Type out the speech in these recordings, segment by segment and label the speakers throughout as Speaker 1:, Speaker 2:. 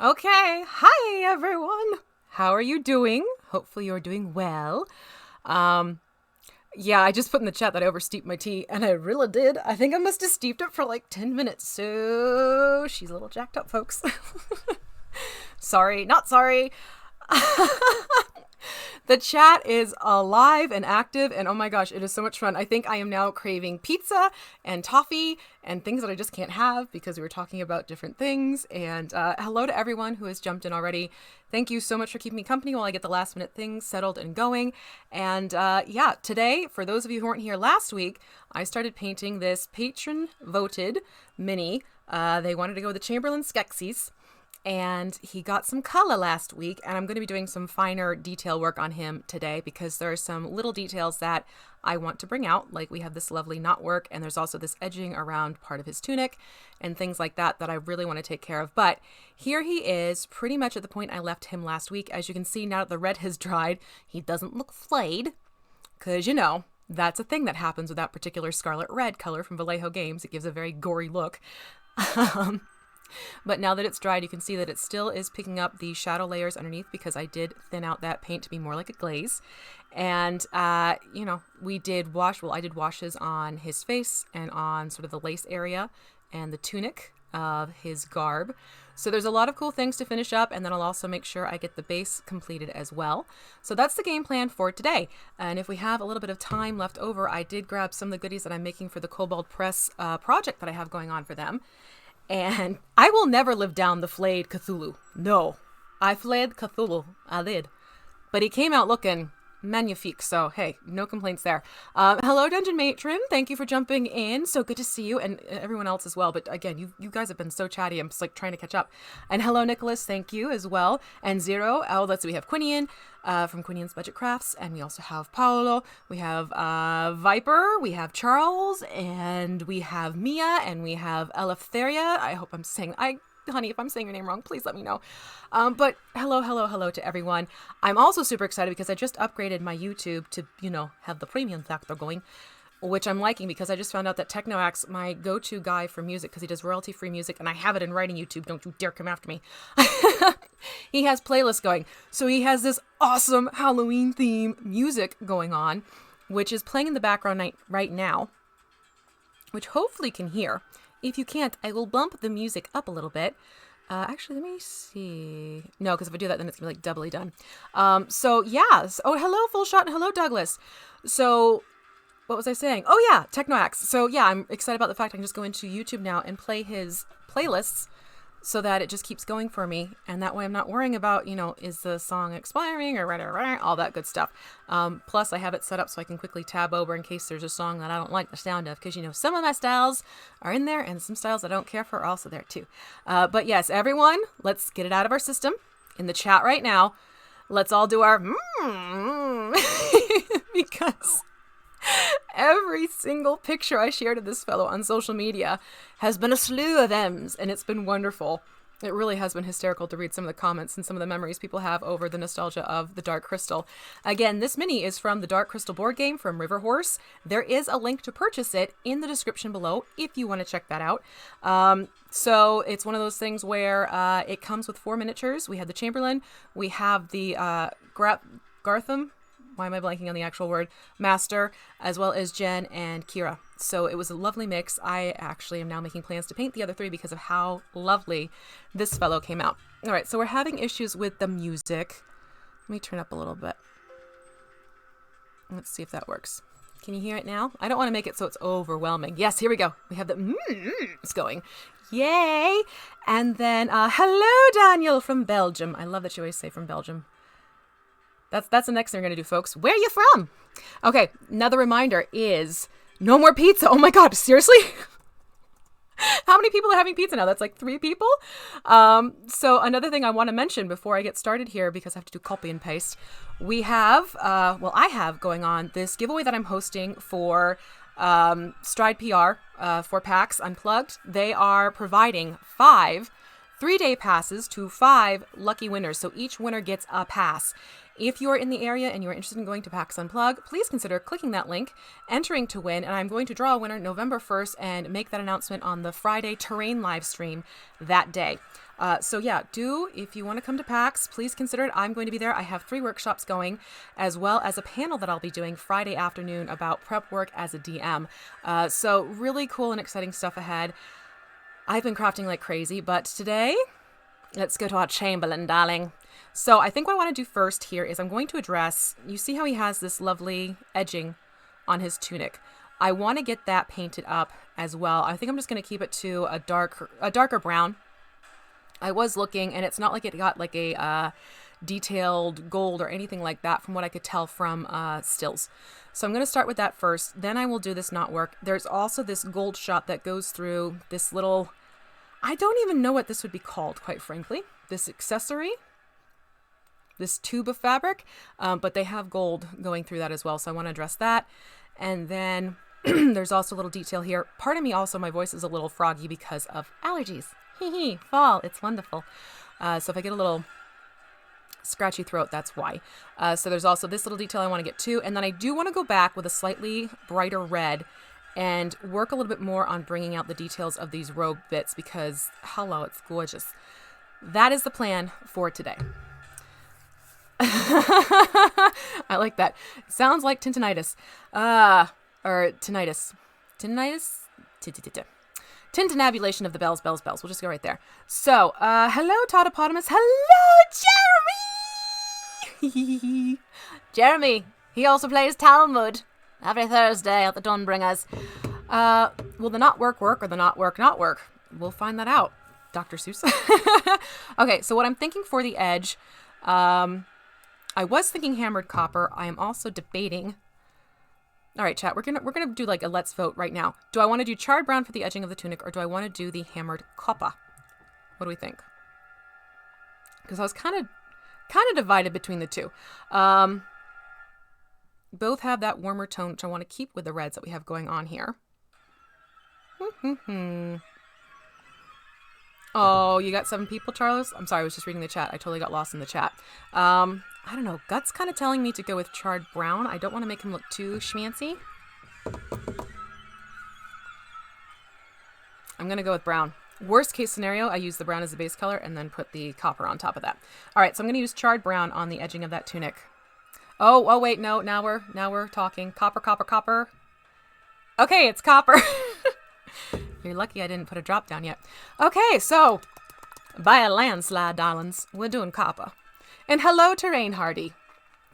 Speaker 1: Okay, hi everyone. How are you doing? Hopefully you're doing well. Um, yeah, I just put in the chat that I oversteeped my tea, and I really did. I think I must have steeped it for like 10 minutes, so she's a little jacked up, folks. Sorry, not sorry. The chat is alive and active, and oh my gosh, it is so much fun. I think I am now craving pizza and toffee and things that I just can't have because we were talking about different things. And hello to everyone who has jumped in already. Thank you so much for keeping me company while I get the last minute things settled and going. And yeah, today, for those of you who weren't here last week, I started painting this patron voted mini. They wanted to go with the Chamberlain Skeksis. And he got some color last week, and I'm going to be doing some finer detail work on him today because there are some little details that I want to bring out, like we have this lovely knot work, and there's also this edging around part of his tunic and things like that that I really want to take care of. But here he is, pretty much at the point I left him last week. As you can see, now that the red has dried, he doesn't look flayed because, you know, that's a thing that happens with that particular scarlet red color from Vallejo Games. It gives a very gory look. But now that it's dried, you can see that it still is picking up the shadow layers underneath because I did thin out that paint to be more like a glaze. And, you know, I did washes on his face and on sort of the lace area and the tunic of his garb. So there's a lot of cool things to finish up, and then I'll also make sure I get the base completed as well. So that's the game plan for today. And if we have a little bit of time left over, I did grab some of the goodies that I'm making for the Cobalt Press project that I have going on for them. And I will never live down the flayed Cthulhu. No, I flayed Cthulhu. I did. But he came out looking magnifique, so hey, no complaints there. Hello, Dungeon Matron. Thank you for jumping in. So good to see you, and everyone else as well. But again, you guys have been so chatty. I'm just like trying to catch up. And hello, Nicholas. Thank you as well. And Zero. Oh, let's see. We have Quinian from Quinian's Budget Crafts, and we also have Paolo. We have Viper. We have Charles, and we have Mia, and we have Eleftheria. I hope I'm saying honey, if I'm saying your name wrong, please let me know. But hello to everyone. I'm also super excited because I just upgraded my YouTube to, you know, have the premium factor going, which I'm liking because I just found out that TeknoAxe, my go-to guy for music, because he does royalty-free music, and I have it in writing YouTube, don't you dare come after me. He has playlists going. So he has this awesome Halloween theme music going on, which is playing in the background right now, which hopefully you can hear. If you can't, I will bump the music up a little bit. Actually, let me see. No, because if I do that, then it's going to be like doubly done. So, yeah. Oh, hello, Full Shot, and hello, Douglas. So, what was I saying? Oh, yeah, TeknoAxe. So, yeah, I'm excited about the fact I can just go into YouTube now and play his playlists so that it just keeps going for me. And that way I'm not worrying about, you know, is the song expiring or all that good stuff. Plus, I have it set up so I can quickly tab over in case there's a song that I don't like the sound of. Because, you know, some of my styles are in there and some styles I don't care for are also there too. But yes, everyone, let's get it out of our system. In the chat right now, let's all do our because every single picture I shared of this fellow on social media has been a slew of M's, and it's been wonderful. It really has been hysterical to read some of the comments and some of the memories people have over the nostalgia of the Dark Crystal. Again, this mini is from the Dark Crystal board game from River Horse. There is a link to purchase it in the description below if you want to check that out. So it's one of those things where it comes with 4 miniatures. We have the Chamberlain, we have the Gartham. Why am I blanking on the actual word? Master, as well as Jen and Kira. So it was a lovely mix. I actually am now making plans to paint the other 3 because of how lovely this fellow came out. All right, so we're having issues with the music. Let me turn up a little bit. Let's see if that works. Can you hear it now? I don't want to make it so it's overwhelming. Yes, here we go. We have the it's going. Yay! And then, hello, Daniel from Belgium. I love that you always say from Belgium. That's the next thing we're going to do, folks. Where are you from? Okay, another reminder is no more pizza. Oh my God, seriously? How many people are having pizza now? That's like 3 people? So another thing I want to mention before I get started here, because I have to do copy and paste, we have, I have going on this giveaway that I'm hosting for Stride PR for PAX Unplugged. They are providing 5 3-day passes to 5 lucky winners. So each winner gets a pass. If you're in the area and you're interested in going to PAX Unplugged, please consider clicking that link, entering to win, and I'm going to draw a winner November 1st and make that announcement on the Friday terrain live stream that day. So yeah, if you want to come to PAX, please consider it. I'm going to be there. I have 3 workshops going, as well as a panel that I'll be doing Friday afternoon about prep work as a DM. So really cool and exciting stuff ahead. I've been crafting like crazy, but today, let's go to our Chamberlain, darling. So I think what I want to do first here is I'm going to address, you see how he has this lovely edging on his tunic. I want to get that painted up as well. I think I'm just going to keep it to a darker brown. I was looking, and it's not like it got like a detailed gold or anything like that from what I could tell from stills. So I'm going to start with that first. Then I will do this knotwork. There's also this gold shot that goes through this little, I don't even know what this would be called, quite frankly. This accessory, this tube of fabric, but they have gold going through that as well. So I want to address that. And then there's also a little detail here. Pardon me also, my voice is a little froggy because of allergies. Fall, it's wonderful. So if I get a little scratchy throat, that's why. So there's also this little detail I want to get to. And then I do want to go back with a slightly brighter red and work a little bit more on bringing out the details of these robe bits because, hello, it's gorgeous. That is the plan for today. I like that. Sounds like tinnitus. Or tinnitus. Tinnitus? Tintinabulation of the bells. We'll just go right there. So, hello, Tautopotamus. Hello, Jeremy! Jeremy, he also plays Talmud every Thursday at the Dawnbringers. Will the not work or the not work? We'll find that out, Dr. Seuss. Okay, so what I'm thinking for the edge, I was thinking hammered copper. I am also debating. All right, chat, we're gonna do like a let's vote right now. Do I want to do charred brown for the edging of the tunic, or do I want to do the hammered copper? What do we think? Because I was kind of divided between the two. Both have that warmer tone, which I want to keep with the reds that we have going on here. Oh, you got 7 people, Charles? I'm sorry, I was just reading the chat. I totally got lost in the chat. I don't know. Gut's kind of telling me to go with charred brown. I don't want to make him look too schmancy. I'm going to go with brown. Worst case scenario, I use the brown as the base color and then put the copper on top of that. All right, so I'm going to use charred brown on the edging of that tunic. Oh, wait, no. Now we're talking. Copper. Okay, it's copper. You're lucky I didn't put a drop down yet. Okay, so by a landslide, darlings, we're doing copper. And hello, Terrain Hardy.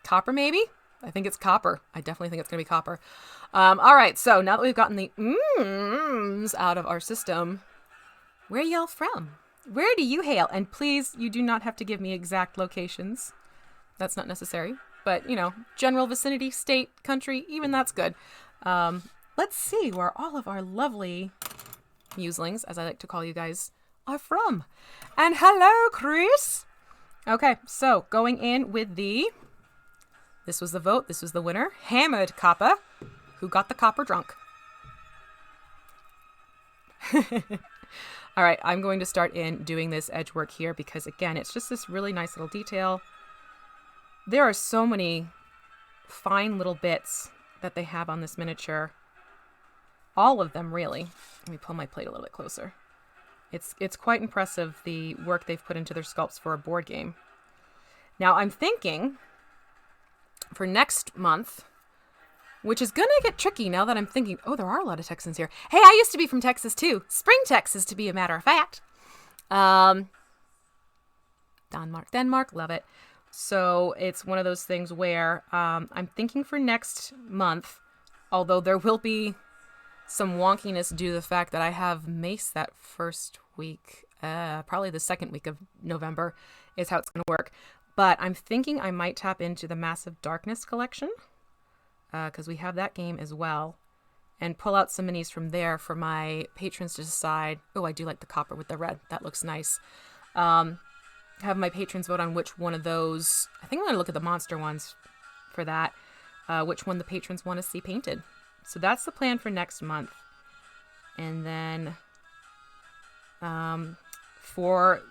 Speaker 1: Copper, maybe? I think it's copper. I definitely think it's going to be copper. All right, so now that we've gotten the out of our system, where y'all from? Where do you hail? And please, you do not have to give me exact locations. That's not necessary. But, general vicinity, state, country, even that's good. Let's see where all of our lovely muselings, as I like to call you guys, are from. And hello, Chris! Okay, so going in with this was the vote, this was the winner, hammered copper, who got the copper drunk. All right, I'm going to start in doing this edge work here because, again, it's just this really nice little detail. There are so many fine little bits that they have on this miniature. All of them, really. Let me pull my plate a little bit closer. It's quite impressive, the work they've put into their sculpts for a board game. Now, I'm thinking for next month, which is going to get tricky now that I'm thinking, oh, there are a lot of Texans here. Hey, I used to be from Texas, too. Spring, Texas, to be a matter of fact. Denmark, love it. So it's one of those things where I'm thinking for next month, although there will be some wonkiness due to the fact that I have Mace that first week, probably the second week of November is how it's going to work. But I'm thinking I might tap into the Massive Darkness collection because we have that game as well, and pull out some minis from there for my patrons to decide. Oh, I do like the copper with the red. That looks nice. Have my patrons vote on which one of those. I think I'm going to look at the monster ones for that, which one the patrons want to see painted. So that's the plan for next month. And then for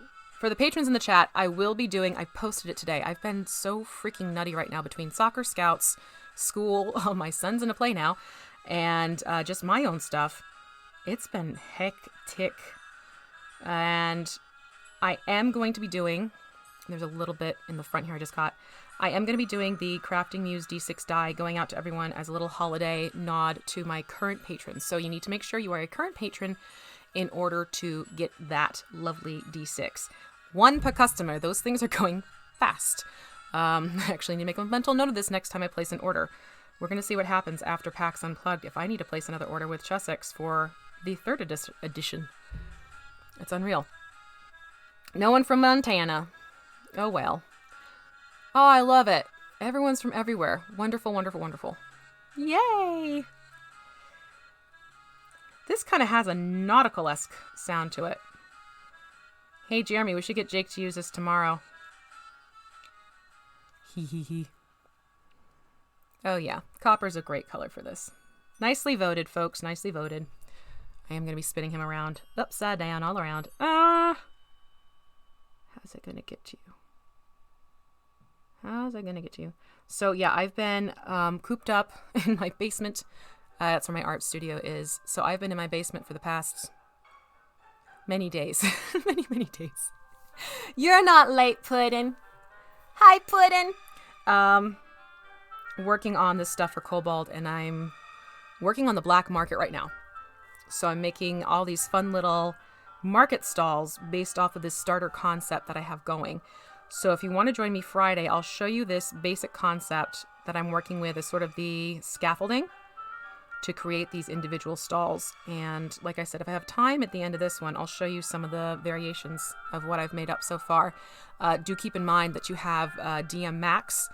Speaker 1: the patrons in the chat, I will be doing, I posted it today. I've been so freaking nutty right now between soccer, scouts, school, oh, my son's in a play now, and just my own stuff. It's been hectic. And I am going to be doing, there's a little bit in the front here I just caught. I am going to be doing the Crafting Muse D6 die going out to everyone as a little holiday nod to my current patrons. So you need to make sure you are a current patron in order to get that lovely D6. 1 per customer. Those things are going fast. I actually need to make a mental note of this next time I place an order. We're going to see what happens after PAX Unplugged if I need to place another order with Chessex for the 3rd edition. It's unreal. No one from Montana. Oh well. Oh, I love it. Everyone's from everywhere. Wonderful, wonderful, wonderful. Yay! This kind of has a nautical-esque sound to it. Hey, Jeremy, we should get Jake to use this tomorrow. Hee hee hee. Oh yeah, copper's a great color for this. Nicely voted, folks. Nicely voted. I am going to be spinning him around. Upside down, all around. How's it going to get you? How's it going to get you? So yeah, I've been cooped up in my basement. That's where my art studio is. So I've been in my basement for the past many days. many days. You're not late, Puddin'. Hi, Puddin'. Working on this stuff for Cobalt, and I'm working on the black market right now. So I'm making all these fun little market stalls based off of this starter concept that I have going. So if you want to join me Friday, I'll show you this basic concept that I'm working with as sort of the scaffolding to create these individual stalls. And like I said, if I have time at the end of this one, I'll show you some of the variations of what I've made up so far. Do keep in mind that you have DM Max,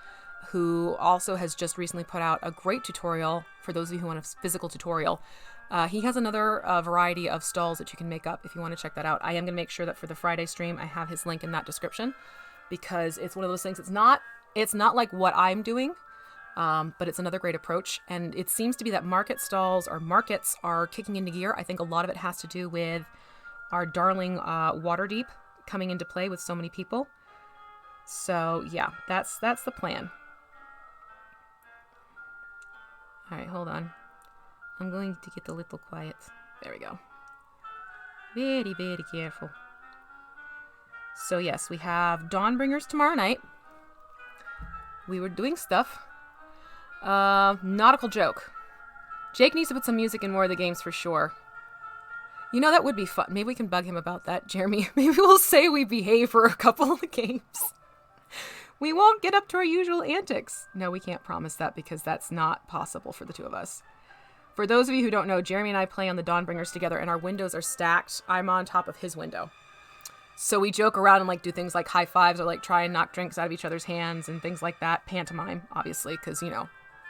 Speaker 1: who also has just recently put out a great tutorial for those of you who want a physical tutorial. He has another variety of stalls that you can make up if you want to check that out. I am going to make sure that for the Friday stream, I have his link in that description, because it's one of those things. It's not like what I'm doing, but it's another great approach. And it seems to be that market stalls or markets are kicking into gear. I think a lot of it has to do with our darling Waterdeep coming into play with so many people. So yeah, that's the plan. All right, hold on. I'm going to get a little quiet. There we go. Very, very careful. So yes, we have Dawnbringers tomorrow night. We were doing stuff. Nautical joke. Jake needs to put some music in more of the games for sure. You know, that would be fun. Maybe we can bug him about that, Jeremy. Maybe we'll say we behave for a couple of the games. We won't get up to our usual antics. No, we can't promise that because that's not possible for the two of us. For those of you who don't know, Jeremy and I play on the Dawnbringers together, and our windows are stacked. I'm on top of his window. So we joke around and like do things like high fives or like try and knock drinks out of each other's hands and things like that. Pantomime, obviously, because, you know,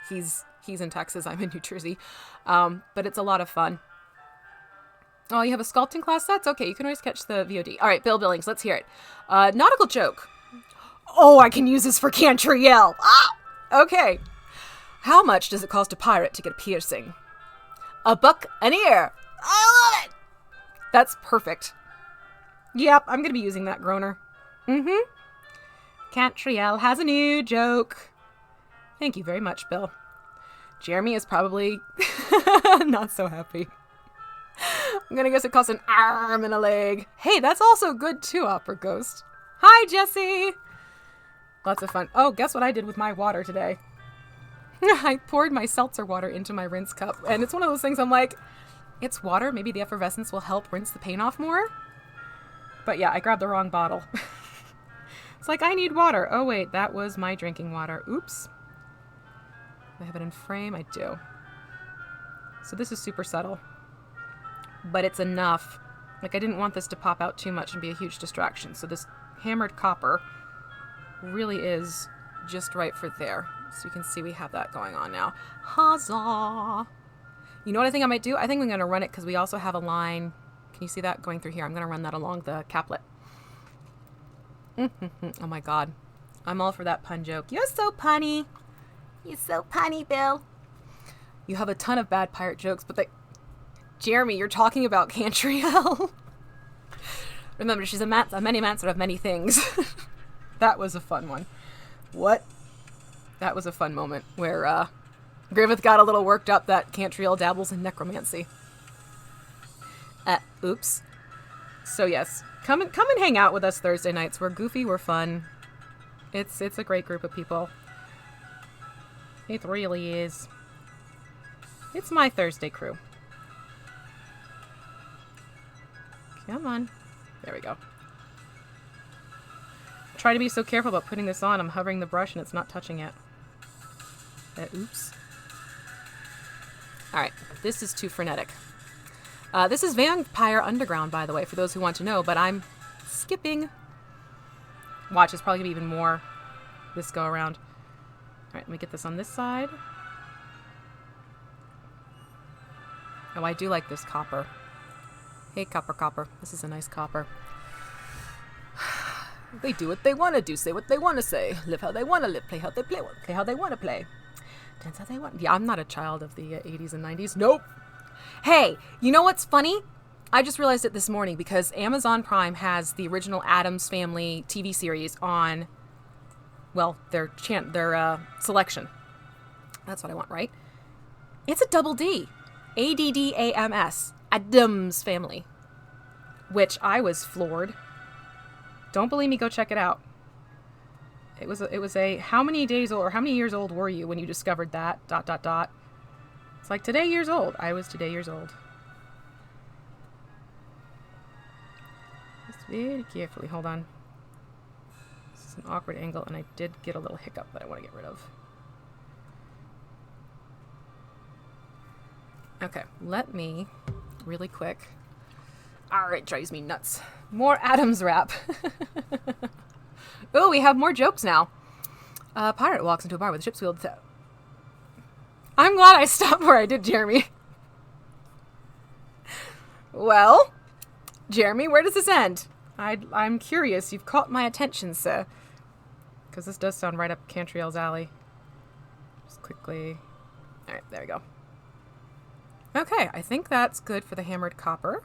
Speaker 1: he's in Texas, I'm in New Jersey. But it's a lot of fun. Oh, you have a sculpting class? That's okay. You can always catch the VOD. All right, Bill Billings, let's hear it. Nautical joke. Oh, I can use this for Cantriel. Ah! Okay. How much does it cost a pirate to get a piercing? $1 an ear. I love it. That's perfect. Yep, I'm going to be using that, Groner. Cantriel has a new joke. Thank you very much, Bill. Jeremy is probably not so happy. I'm going to guess it costs an arm and a leg. Hey, that's also good too, Opera Ghost. Hi, Jesse. Lots of fun. Oh, guess what I did with my water today? I poured my seltzer water into my rinse cup. And it's one of those things I'm like, it's water. Maybe the effervescence will help rinse the paint off more. But yeah, I grabbed the wrong bottle. It's like, I need water. Oh, wait, that was my drinking water. Oops. Do I have it in frame? I do. So this is super subtle. But it's enough. Like, I didn't want this to pop out too much and be a huge distraction. So this hammered copper really is just right for there. So you can see we have that going on now. Huzzah! You know what I think I might do? I think I'm going to run it because we also have a line. Can you see that going through here? I'm going to run that along the caplet. Oh my god. I'm all for that pun joke. You're so punny. You're so punny, Bill. You have a ton of bad pirate jokes, but they... Jeremy, you're talking about Cantriel. Remember, she's a many master of many things. That was a fun one. What? That was a fun moment where Griffith got a little worked up that Cantriel dabbles in necromancy. Oops. So yes, come and hang out with us Thursday nights. We're goofy, we're fun. It's a great group of people. It really is. It's my Thursday crew. Come on. There we go. Try to be so careful about putting this on. I'm hovering the brush and it's not touching it. Oops. Alright, this is too frenetic. This is Vampire Underground, by the way, for those who want to know, but I'm skipping. Watch, it's probably going to be even more this go around. Alright, let me get this on this side. Oh, I do like this copper. Hey, copper. This is a nice copper. They do what they want to do, say what they want to say, live how they want to live, play how they play how they want to play, dance how they want. Yeah, I'm not a child of the 80s and 90s. Nope. Hey, you know what's funny? I just realized it this morning because Amazon Prime has the original Addams Family TV series on, well, their selection. That's what I want, right? It's a double D. Addams. Addams Family. Which I was floored. Don't believe me, go check it out. It was a how many days old or how many years old were you when you discovered that? ... It's like today years old. I was today years old. Just very carefully. Hold on. This is an awkward angle and I did get a little hiccup that I want to get rid of. Okay, let me really quick. Alright, drives me nuts. More Addams rap. Oh, we have more jokes now. Pirate walks into a bar with a ship's wheel. I'm glad I stopped where I did, Jeremy. Well, Jeremy, where does this end? I'm curious. You've caught my attention, sir. Because this does sound right up Cantriel's alley. Just quickly. Alright, there we go. Okay, I think that's good for the hammered copper.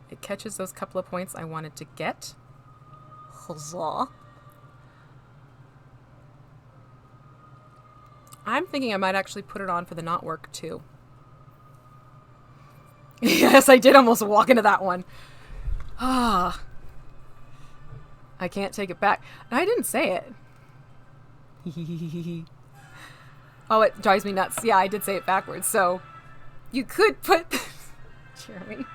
Speaker 1: It catches those couple of points I wanted to get. Huzzah. I'm thinking I might actually put it on for the knot work too. Yes, I did almost walk into that one. Ah. I can't take it back. I didn't say it. Oh, it drives me nuts. Yeah, I did say it backwards. So you could put... Jeremy.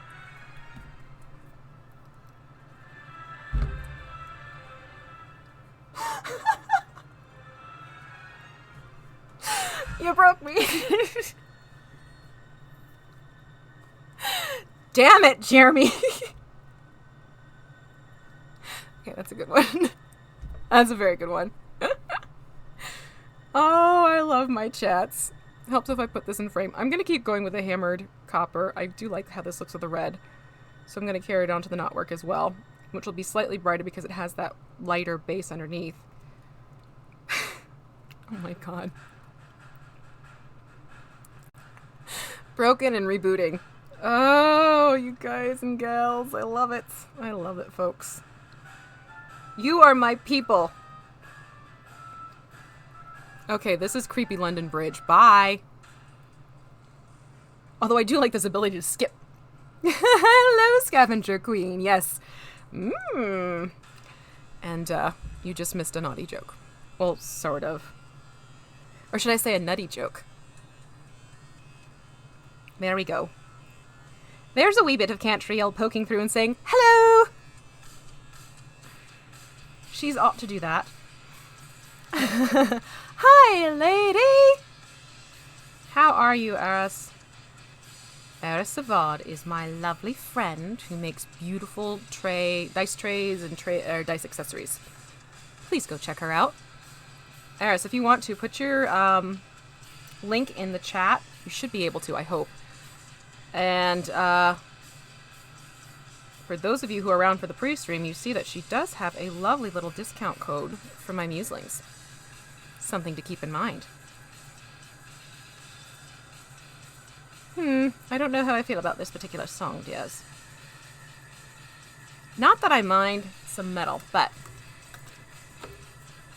Speaker 1: You broke me. Damn it, Jeremy. Okay, that's a good one. That's a very good one. Oh, I love my chats. Helps if I put this in frame. I'm going to keep going with the hammered copper. I do like how this looks with the red. So I'm going to carry it on to the knotwork as well, which will be slightly brighter because it has that lighter base underneath. Oh my god. Broken and rebooting. Oh, you guys and gals. I love it. I love it, folks. You are my people. Okay, this is Creepy London Bridge. Bye. Although I do like this ability to skip. Hello, Scavenger Queen. Yes. And, you just missed a naughty joke. Well, sort of. Or should I say a nutty joke? There we go. There's a wee bit of Cantriel poking through and saying, hello! She's ought to do that. Hi, lady! How are you, Eris? Earthsahde is my lovely friend who makes beautiful dice trays and dice accessories. Please go check her out. Eris, if you want to, put your link in the chat. You should be able to, I hope. And for those of you who are around for the pre-stream, you see that she does have a lovely little discount code for my muselings. Something to keep in mind. I don't know how I feel about this particular song, Diaz. Not that I mind some metal, but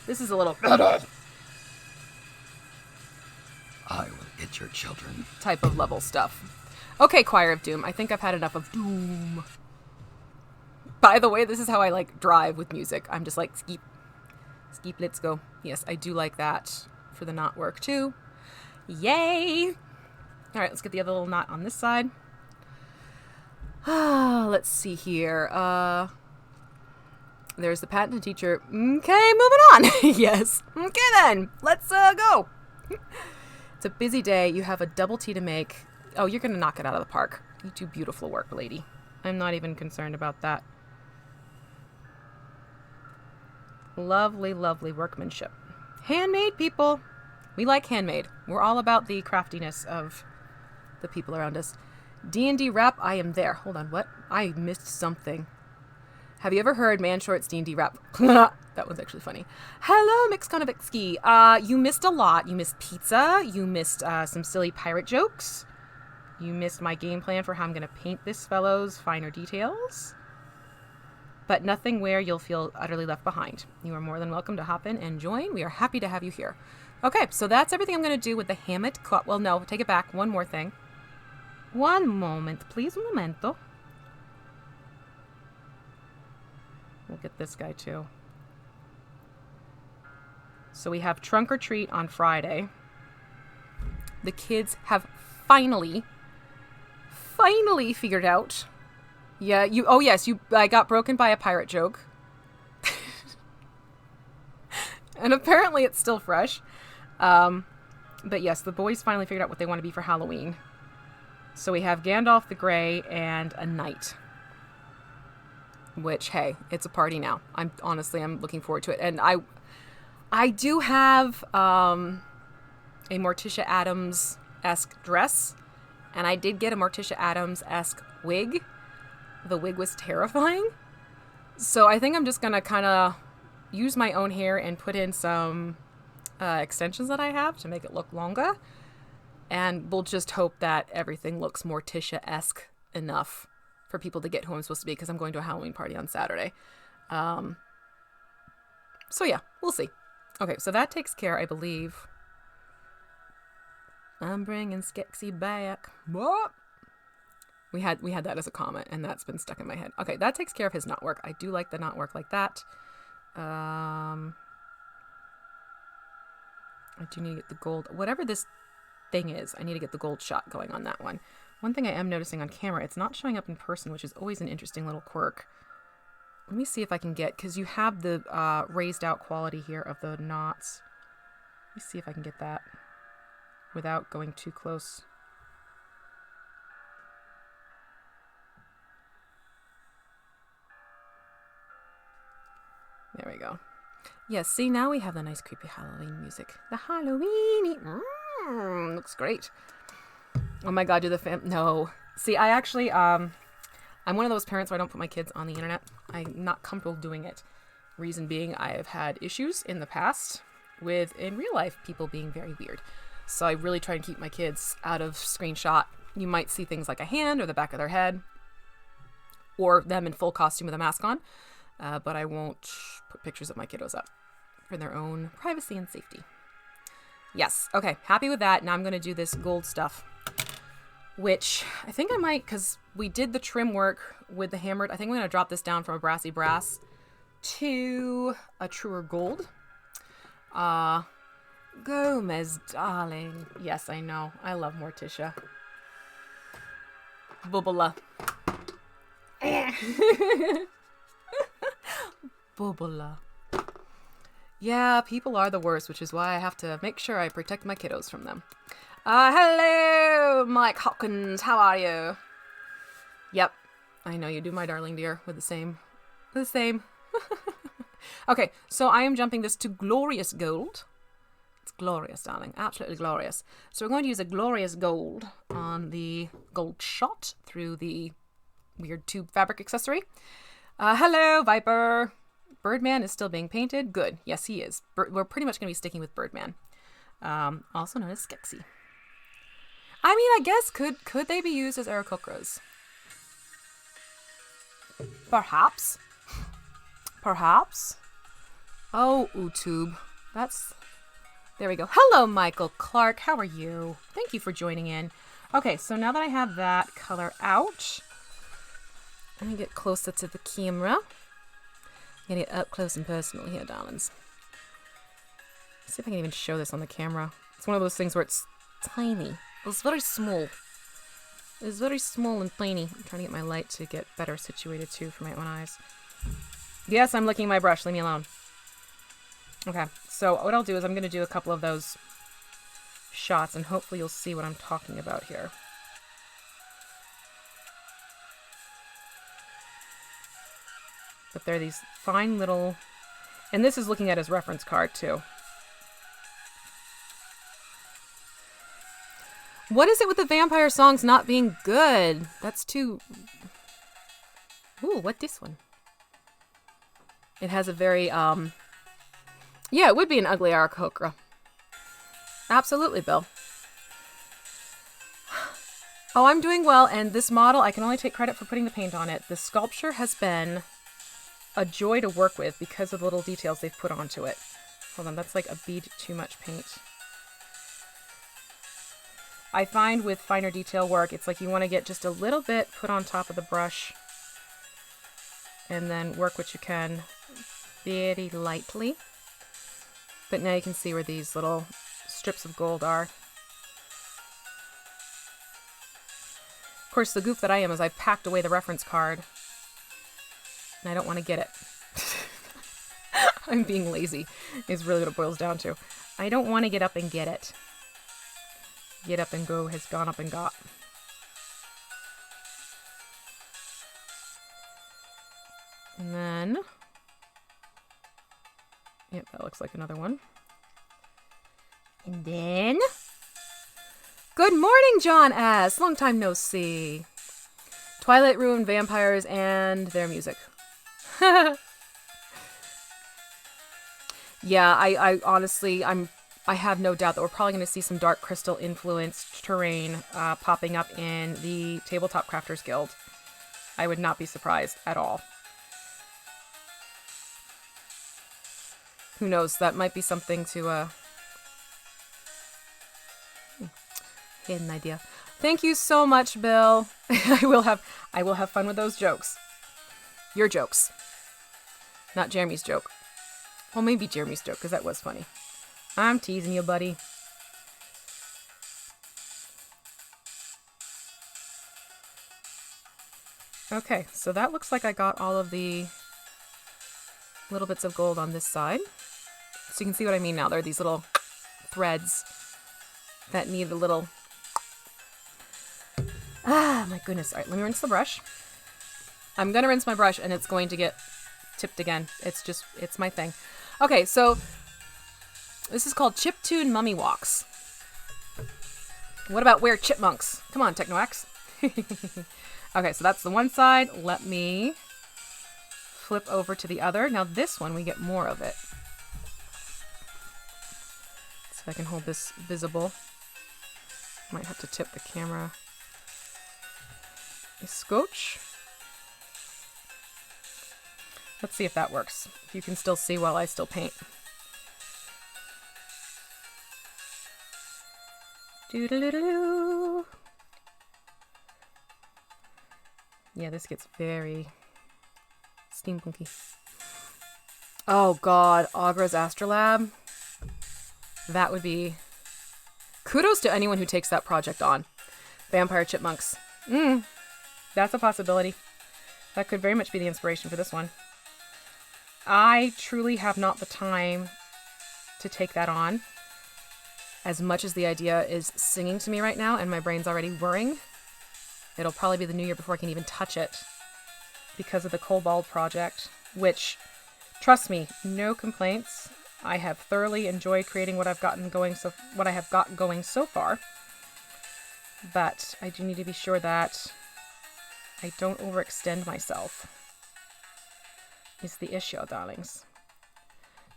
Speaker 1: this is a little
Speaker 2: I will get your children.
Speaker 1: Type of level stuff. Okay, Choir of Doom. I think I've had enough of Doom. By the way, this is how I like drive with music. I'm just like, skeep, let's go. Yes, I do like that for the knot work too. Yay! All right, let's get the other little knot on this side. Let's see here. There's the patent teacher. Okay, moving on. Yes. Okay then, let's go. It's a busy day. You have a double tea to make. Oh, you're gonna knock it out of the park. You do beautiful work, lady. I'm not even concerned about that. Lovely, lovely workmanship. Handmade, people. We like handmade. We're all about the craftiness of the people around us. D&D rap, I am there. Hold on, what? I missed something. Have you ever heard Man Short's D&D rap? That was actually funny. Hello, Mixkonovitsky. You missed a lot. You missed pizza. You missed some silly pirate jokes. You missed my game plan for how I'm going to paint this fellow's finer details. But nothing where you'll feel utterly left behind. You are more than welcome to hop in and join. We are happy to have you here. Okay, so that's everything I'm going to do with the Hammett cloth. Well, no, take it back. One more thing. One moment, please. Un momento. We'll get this guy too. So we have trunk or treat on Friday. The kids have finally figured out. Yeah, oh yes, I got broken by a pirate joke. And apparently it's still fresh. But yes, the boys finally figured out what they want to be for Halloween. So we have Gandalf the Grey and a knight. Which, hey, it's a party now. I'm looking forward to it. And I do have a Morticia Adams-esque dress. And I did get a Morticia Adams-esque wig. The wig was terrifying. So I think I'm just going to kind of use my own hair and put in some extensions that I have to make it look longer. And we'll just hope that everything looks Morticia-esque enough for people to get who I'm supposed to be, because I'm going to a Halloween party on Saturday. So yeah, we'll see. Okay, so that takes care, I believe. I'm bringing Skeksis back. What? We had that as a comment, and that's been stuck in my head. Okay, that takes care of his knot work. I do like the knot work like that. I do need to get the gold. Whatever this thing is, I need to get the gold shot going on that one. One thing I am noticing on camera, it's not showing up in person, which is always an interesting little quirk. Let me see if I can get, because you have the raised out quality here of the knots. Let me see if I can get that without going too close. There we go. Yes, see, now we have the nice creepy Halloween music. The Halloweeny. Looks great. Oh my god, no. See, I actually, I'm one of those parents where I don't put my kids on the internet. I'm not comfortable doing it. Reason being, I have had issues in the past with, in real life, people being very weird. So I really try and keep my kids out of screenshot. You might see things like a hand or the back of their head, or them in full costume with a mask on. But I won't put pictures of my kiddos up for their own privacy and safety. Yes, okay, happy with that. Now I'm going to do this gold stuff, which I think I might, because we did the trim work with the hammered. I think I'm going to drop this down from a brassy brass to a truer gold. Gomez, darling. Yes, I know. I love Morticia. Bubala. Bubala. Yeah, people are the worst, which is why I have to make sure I protect my kiddos from them. Hello, Mike Hopkins. How are you? Yep. I know you do, my darling dear, with the same. Okay, so I am jumping this to glorious gold. It's glorious, darling. Absolutely glorious. So we're going to use a glorious gold on the gold shot through the weird tube fabric accessory. Hello, Viper. Birdman is still being painted. Good. Yes, he is. We're pretty much going to be sticking with Birdman. Also known as Skeksis. I mean, I guess, could they be used as Aarakocras? Perhaps. Perhaps. Oh, YouTube. There we go. Hello, Michael Clark. How are you? Thank you for joining in. Okay, so now that I have that color out, Let me get closer to the camera. Get it up close and personal here, darlings. See if I can even show this on the camera. It's one of those things where it's tiny. It's very small. It's very small and tiny. I'm trying to get my light to get better situated too for my own eyes. Yes, I'm licking my brush. Leave me alone. Okay, so what I'll do is I'm going to do a couple of those shots and hopefully you'll see what I'm talking about here. But they're these fine little... And this is looking at his reference card too. What is it with the vampire songs not being good? That's too... Ooh, what this one? It has a very, Yeah, it would be an ugly Aarakocra. Absolutely, Bill. Oh, I'm doing well, and this model, I can only take credit for putting the paint on it. The sculpture has been a joy to work with because of the little details they've put onto it. Hold on, that's like a bead too much paint. I find with finer detail work, it's like you want to get just a little bit put on top of the brush and then work what you can very lightly. But now you can see where these little strips of gold are. Of course, the goof that I am is I've packed away the reference card and I don't want to get it. I'm being lazy is really what it boils down to. I don't want to get up and get it. Get up and go has gone up and got. And then, yep, that looks like another one. And then, good morning, John S. Long time no see. Twilight ruined vampires and their music. Yeah, I honestly, I have no doubt that we're probably going to see some Dark Crystal influenced terrain popping up in the Tabletop Crafters Guild. I would not be surprised at all. Who knows? That might be something to hidden idea. Thank you so much, Bill. I will have fun with those jokes. Your jokes. Not Jeremy's joke. Well, maybe Jeremy's joke, because that was funny. I'm teasing you, buddy. Okay, so that looks like I got all of the little bits of gold on this side. So you can see what I mean now. There are these little threads that need a little... Ah, my goodness. All right, let me rinse the brush. I'm going to rinse my brush and it's going to get tipped again. It's my thing. Okay, so this is called Chiptune Mummy Walks. What about Where Chipmunks? Come on, TeknoAxe. Okay, so that's the one side. Let me flip over to the other. Now this one, we get more of it. So I can hold this visible. Might have to tip the camera a scotch. Let's see if that works. If you can still see while I still paint. Doo-doo-doo-doo. Yeah, this gets very steampunky. Oh god, Agra's Astrolab. That would be... Kudos to anyone who takes that project on. Vampire Chipmunks. That's a possibility. That could very much be the inspiration for this one. I truly have not the time to take that on. As much as the idea is singing to me right now and my brain's already whirring, it'll probably be the new year before I can even touch it because of the Kobold project, which, trust me, no complaints. I have thoroughly enjoyed creating what I have gotten going so far. But I do need to be sure that I don't overextend myself. Is the issue, darlings.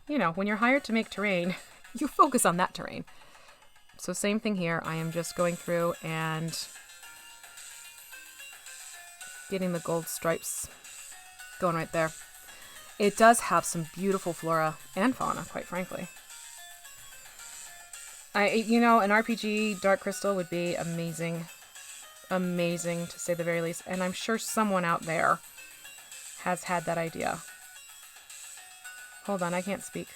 Speaker 1: You know, when you're hired to make terrain, you focus on that terrain. So same thing here. I am just going through and getting the gold stripes going right there. It does have some beautiful flora and fauna, quite frankly. You know, an RPG Dark Crystal would be amazing. Amazing, to say the very least. And I'm sure someone out there has had that idea. Hold on, I can't speak.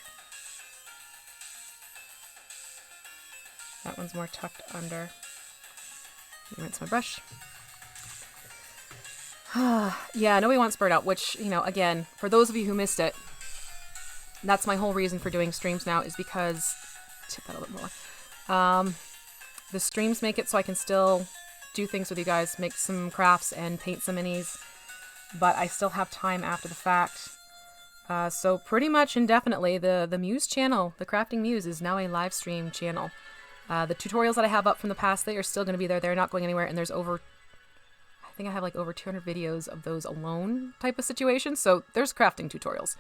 Speaker 1: That one's more tucked under. Let me rinse my brush. Yeah, nobody wants bird out, which, you know, again, for those of you who missed it, that's my whole reason for doing streams now, is because, tip that a little more. The streams make it so I can still do things with you guys, make some crafts and paint some minis, but I still have time after the fact. So pretty much indefinitely, the Muse channel, the Crafting Muse, is now a live stream channel. The tutorials that I have up from the past, they are still going to be there. They're not going anywhere, and there's I think I have like over 200 videos of those alone type of situations, so there's crafting tutorials.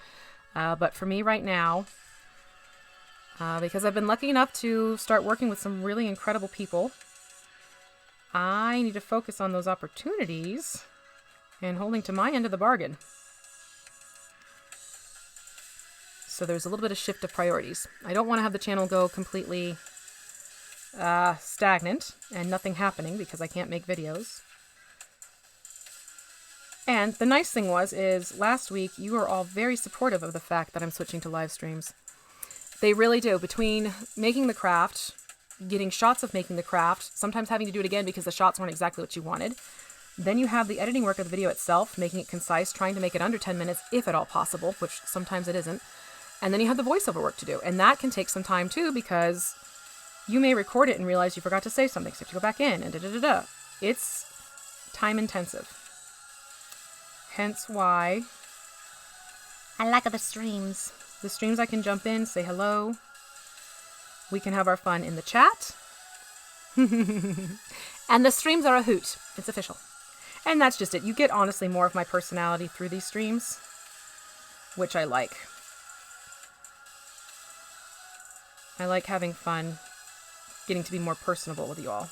Speaker 1: But for me right now, because I've been lucky enough to start working with some really incredible people, I need to focus on those opportunities and holding to my end of the bargain. So there's a little bit of shift of priorities. I don't want to have the channel go completely stagnant and nothing happening because I can't make videos. And the nice thing is last week you were all very supportive of the fact that I'm switching to live streams. They really do. Between making the craft, getting shots of making the craft, sometimes having to do it again because the shots weren't exactly what you wanted. Then you have the editing work of the video itself, making it concise, trying to make it under 10 minutes, if at all possible, which sometimes it isn't. And then you have the voiceover work to do. And that can take some time too, because you may record it and realize you forgot to say something, so you have to go back in and da-da-da-da. It's time intensive. Hence why I like the streams. The streams I can jump in, say hello. We can have our fun in the chat. And the streams are a hoot. It's official. And that's just it. You get, honestly, more of my personality through these streams, which I like. I like having fun, getting to be more personable with you all.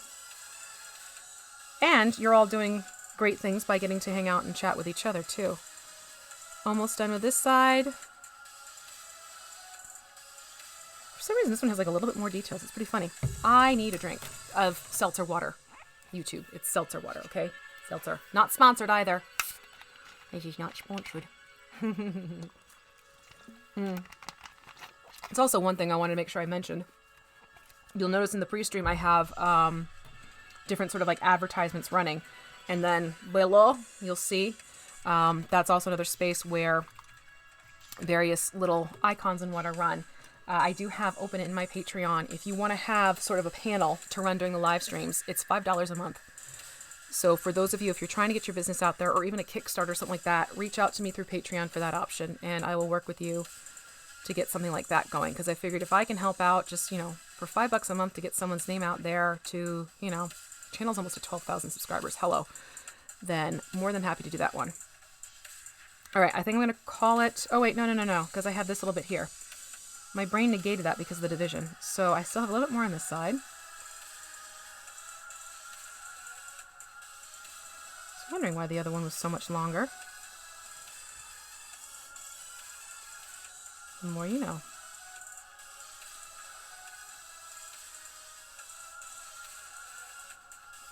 Speaker 1: And you're all doing great things by getting to hang out and chat with each other, too. Almost done with this side. For some reason, this one has like a little bit more details. It's pretty funny. I need a drink of seltzer water. YouTube. It's seltzer water, okay? Seltzer. Not sponsored either. This is not sponsored. It's also one thing I wanted to make sure I mentioned. You'll notice in the pre-stream I have different sort of like advertisements running. And then below, you'll see that's also another space where various little icons and what are run. I do have open in my Patreon. If you want to have sort of a panel to run during the live streams, it's $5 a month. So for those of you, if you're trying to get your business out there, or even a Kickstarter or something like that, reach out to me through Patreon for that option, and I will work with you to get something like that going. Because I figured if I can help out just, for $5 a month to get someone's name out there to, channel's almost at 12,000 subscribers. Hello. Then more than happy to do that one. All right, I think I'm going to call it... Oh, wait, no, because I have this little bit here. My brain negated that because of the division. So I still have a little bit more on this side. I was wondering why the other one was so much longer. The more you know.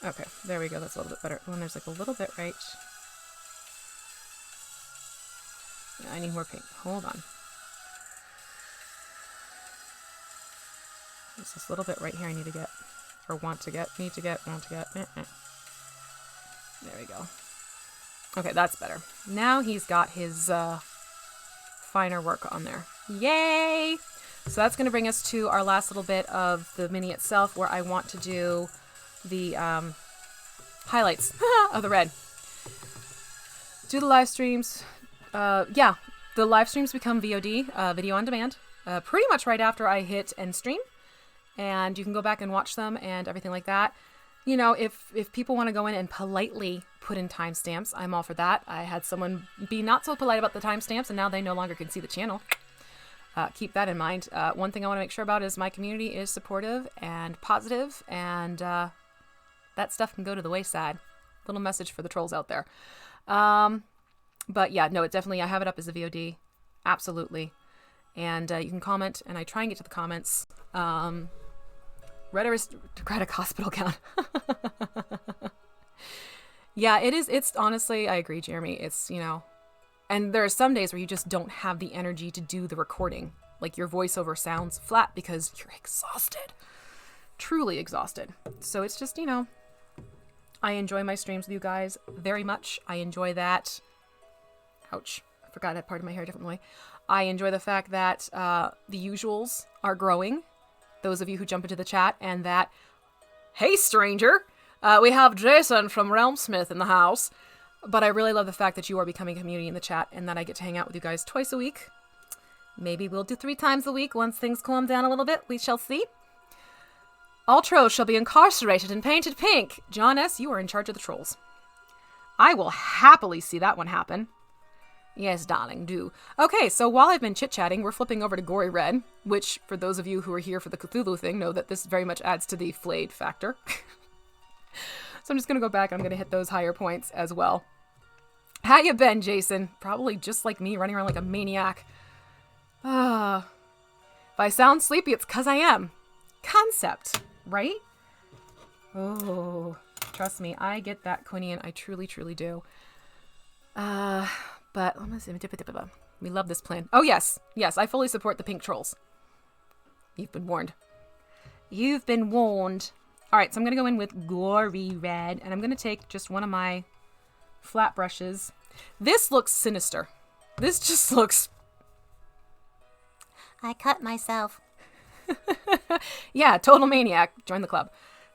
Speaker 1: Okay, there we go. That's a little bit better. When there's like a little bit right... Yeah, I need more paint. Hold on. There's this little bit right here I need to get. Or want to get. Need to get. Want to get. There we go. Okay, that's better. Now he's got his finer work on there. Yay! So that's going to bring us to our last little bit of the mini itself, where I want to do the highlights of the red. Do the live streams. Yeah, the live streams become VOD, video on demand, pretty much right after I hit end stream. And you can go back and watch them and everything like that. If people want to go in and politely put in timestamps, I'm all for that. I had someone be not so polite about the timestamps, and now they no longer can see the channel. Keep that in mind. One thing I want to make sure about is my community is supportive and positive, and that stuff can go to the wayside. Little message for the trolls out there. But yeah, no, I have it up as a VOD. Absolutely. And you can comment, and I try and get to the comments. Red aristocratic hospital gown. Yeah, it is. It's honestly, I agree, Jeremy. It's, And there are some days where you just don't have the energy to do the recording. Like your voiceover sounds flat because you're exhausted. Truly exhausted. So it's just, I enjoy my streams with you guys very much. I enjoy that. Ouch. I forgot I parted my hair a different way. I enjoy the fact that the usuals are growing. Those of you who jump into the chat, and that, hey stranger, we have Jason from Realmsmith in the house. But I really love the fact that you are becoming a community in the chat and that I get to hang out with you guys twice a week. Maybe we'll do 3 times a week once things calm down a little bit. We shall see. All trolls shall be incarcerated and painted pink. John S., you are in charge of the trolls. I will happily see that one happen. Yes, darling, do. Okay, so while I've been chit-chatting, we're flipping over to Gory Red, which, for those of you who are here for the Cthulhu thing, know that this very much adds to the flayed factor. So I'm just going to go back. I'm going to hit those higher points as well. How you been, Jason? Probably just like me, running around like a maniac. If I sound sleepy, it's because I am. Concept, right? Oh, trust me, I get that, Quinian. I truly, truly do. But let me see. We love this plan. Oh, yes. Yes, I fully support the pink trolls. You've been warned. You've been warned. All right, so I'm going to go in with Gory Red, and I'm going to take just one of my flat brushes. This looks sinister. This just looks...
Speaker 3: I cut myself.
Speaker 1: Yeah, total maniac. Join the club.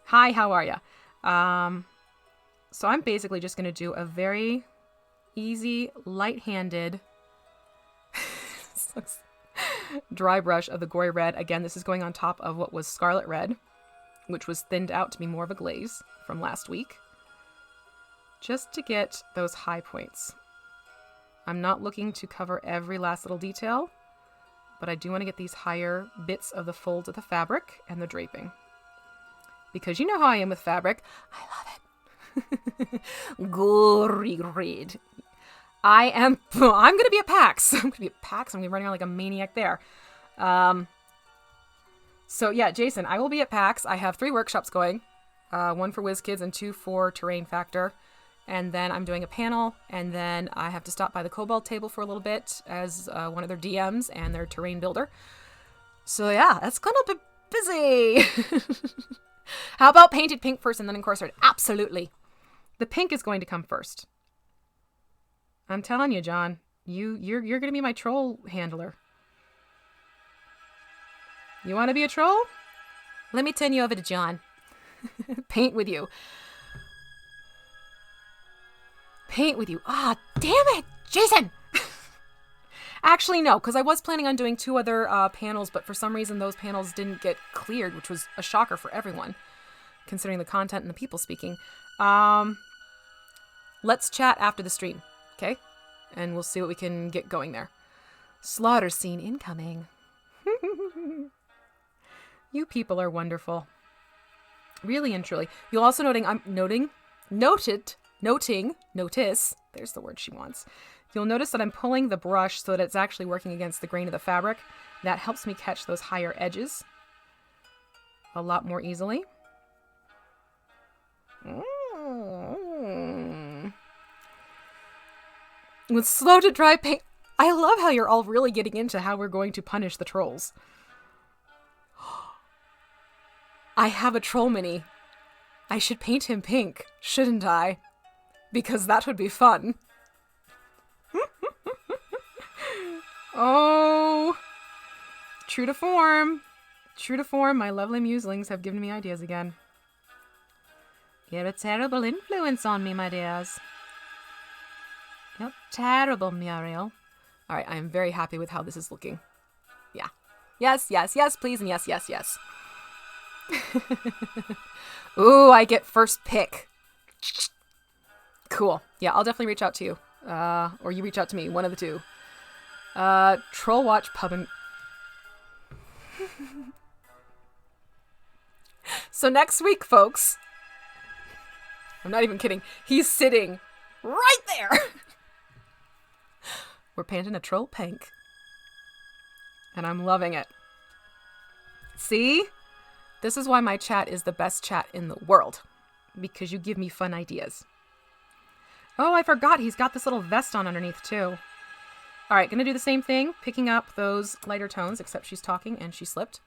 Speaker 1: Hi, how are ya? So I'm basically just going to do a very easy, light-handed dry brush of the Gory Red. Again, this is going on top of what was Scarlet Red, which was thinned out to be more of a glaze from last week, just to get those high points. I'm not looking to cover every last little detail, but I do want to get these higher bits of the folds of the fabric and the draping. Because you know how I am with fabric. I love it. Gory Red. I'm going to be a PAX. I'm going to be a PAX. I'm going to be running around like a maniac there. So yeah, Jason, I will be at PAX. I have 3 workshops going. 1 for WizKids and 2 for Terrain Factor. And then I'm doing a panel, and then I have to stop by the Cobalt table for a little bit as one of their DMs and their terrain builder. So yeah, that's gonna be busy. How about painted pink first and then incarcerated? Absolutely. The pink is going to come first. I'm telling you, John, you're gonna be my troll handler. You want to be a troll? Let me turn you over to John. Paint with you. Paint with you. Ah, damn it, Jason! Actually, no, because I was planning on doing 2 other panels, but for some reason those panels didn't get cleared, which was a shocker for everyone, considering the content and the people speaking. Let's chat after the stream, okay? And we'll see what we can get going there. Slaughter scene incoming. You people are wonderful. Really and truly. You'll also notice, there's the word she wants. You'll notice that I'm pulling the brush so that it's actually working against the grain of the fabric. That helps me catch those higher edges a lot more easily. With slow to dry paint. I love how you're all really getting into how we're going to punish the trolls. I have a troll mini. I should paint him pink, shouldn't I? Because that would be fun. Oh, true to form. True to form, my lovely muselings have given me ideas again. You're a terrible influence on me, my dears. You're terrible, Muriel. All right, I am very happy with how this is looking. Yeah. Yes, yes, yes, please, and yes, yes, yes. Ooh, I get first pick. Cool. Yeah, I'll definitely reach out to you. Or you reach out to me, one of the two. Troll Watch Pub and... So next week, folks, I'm not even kidding, he's sitting right there. We're painting a troll pink. And I'm loving it. See? This is why my chat is the best chat in the world. Because you give me fun ideas. Oh, I forgot he's got this little vest on underneath too. All right, gonna do the same thing, picking up those lighter tones, except she's talking and she slipped.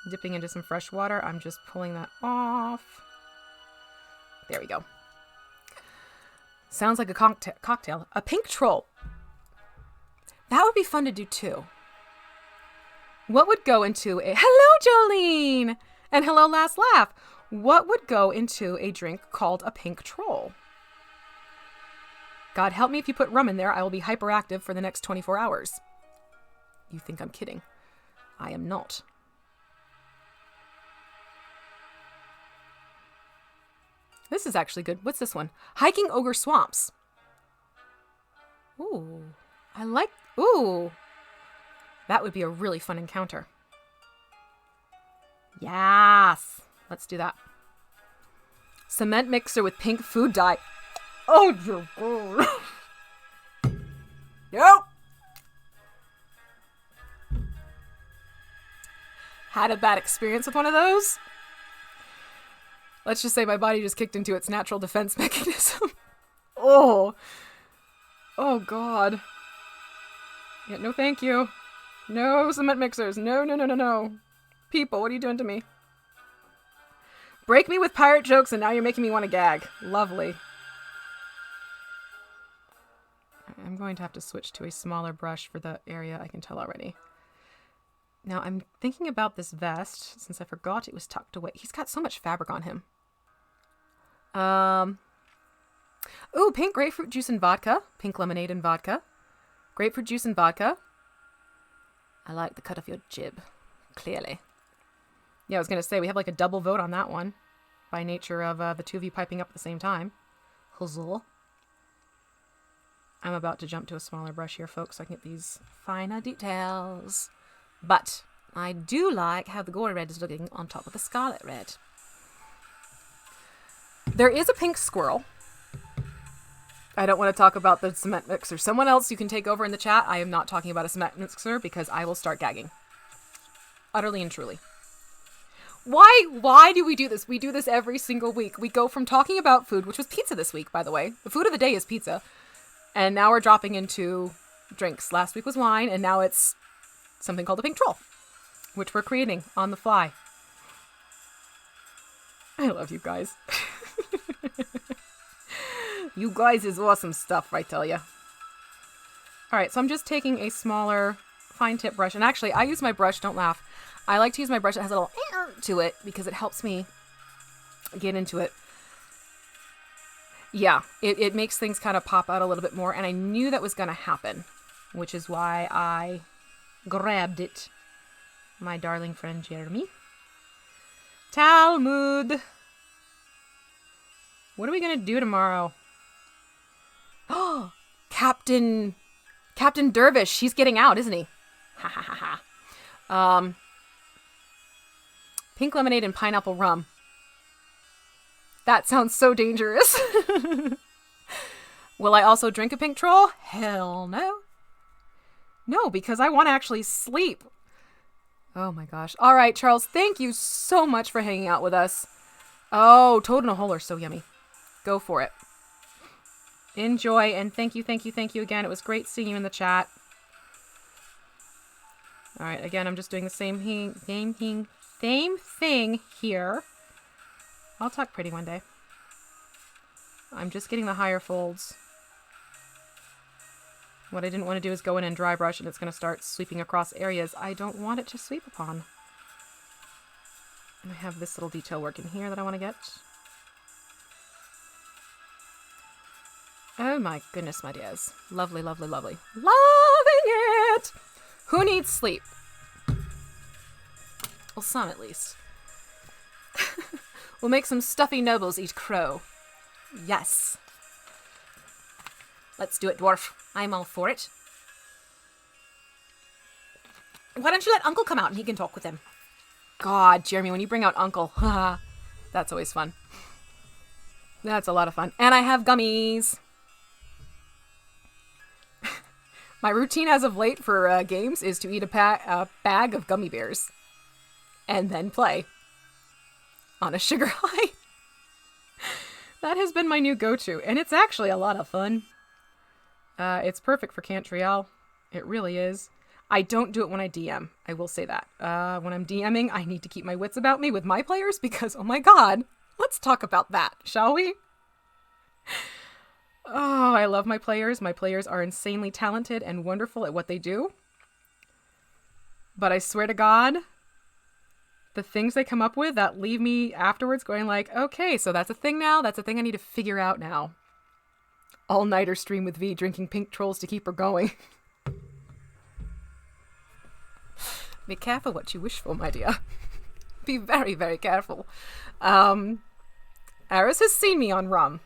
Speaker 1: Dipping into some fresh water. I'm just pulling that off. There we go. Sounds like a cocktail. A pink troll. That would be fun to do too. What would go into a... Hello, Jolene! And hello, Last Laugh. What would go into a drink called a pink troll? God help me if you put rum in there. I will be hyperactive for the next 24 hours. You think I'm kidding. I am not. This is actually good. What's this one? Hiking Ogre Swamps. Ooh. I like... Ooh. That would be a really fun encounter. Yes. Let's do that. Cement mixer with pink food dye. Oh, dear God. Nope. Had a bad experience with one of those. Let's just say my body just kicked into its natural defense mechanism. Oh. Oh, God. Yeah, no thank you. No cement mixers. No, no, no, no, no. People, what are you doing to me? Break me with pirate jokes and now you're making me want to gag. Lovely. I'm going to have to switch to a smaller brush for the area, I can tell already. Now, I'm thinking about this vest, since I forgot it was tucked away. He's got so much fabric on him. Ooh, pink grapefruit juice and vodka. Pink lemonade and vodka. Grapefruit juice and vodka. I like the cut of your jib. Clearly. Yeah, I was going to say, we have like a double vote on that one. By nature of the two of you piping up at the same time. Huzzle. I'm about to jump to a smaller brush here, folks, so I can get these finer details. But I do like how the Gory red is looking on top of the scarlet red. There is a pink squirrel. I don't want to talk about the cement mixer. Someone else you can take over in the chat. I am not talking about a cement mixer because I will start gagging. Utterly and truly. Why do we do this? We do this every single week. We go from talking about food, which was pizza this week, by the way. The food of the day is pizza. And now we're dropping into drinks. Last week was wine, and now it's something called a pink troll, which we're creating on the fly. I love you guys. You guys is awesome stuff, I tell ya. Alright, so I'm just taking a smaller fine tip brush. And actually, I use my brush, don't laugh. I like to use my brush that has a little to it because it helps me get into it. Yeah, it makes things kind of pop out a little bit more. And I knew that was going to happen, which is why I grabbed it. My darling friend Jeremy. Talmud. What are we going to do tomorrow? Oh, Captain Dervish. He's getting out, isn't he? Ha ha ha ha. Pink lemonade and pineapple rum. That sounds so dangerous. Will I also drink a pink troll? Hell no. No, because I want to actually sleep. Oh my gosh. All right, Charles, thank you so much for hanging out with us. Oh, Toad in a Hole are so yummy. Go for it. Enjoy, and thank you again. It was great seeing you in the chat. All right, again, I'm just doing the same thing here. I'll talk pretty one day. I'm just getting the higher folds. What I didn't want to do is go in and dry brush and it's going to start sweeping across areas I don't want it to sweep upon. And I have this little detail work in here that I want to get. Oh my goodness, my dears. Lovely, lovely, lovely. Loving it! Who needs sleep? Well, some at least. We'll make some stuffy nobles eat crow. Yes. Let's do it, dwarf. I'm all for it. Why don't you let Uncle come out and he can talk with him? God, Jeremy, when you bring out Uncle, that's always fun. That's a lot of fun. And I have gummies. My routine as of late for games is to eat a bag of gummy bears. And then play. On a sugar high. That has been my new go-to. And it's actually a lot of fun. It's perfect for Cantriel. It really is. I don't do it when I DM. I will say that. When I'm DMing, I need to keep my wits about me with my players because, oh my god, let's talk about that, shall we? Oh, I love my players. My players are insanely talented and wonderful at what they do. But I swear to God, the things they come up with that leave me afterwards going like, okay, so that's a thing now. That's a thing I need to figure out now. All-nighter stream with V, drinking pink trolls to keep her going. Be careful what you wish for, my dear. Be very, very careful. Aris has seen me on rum.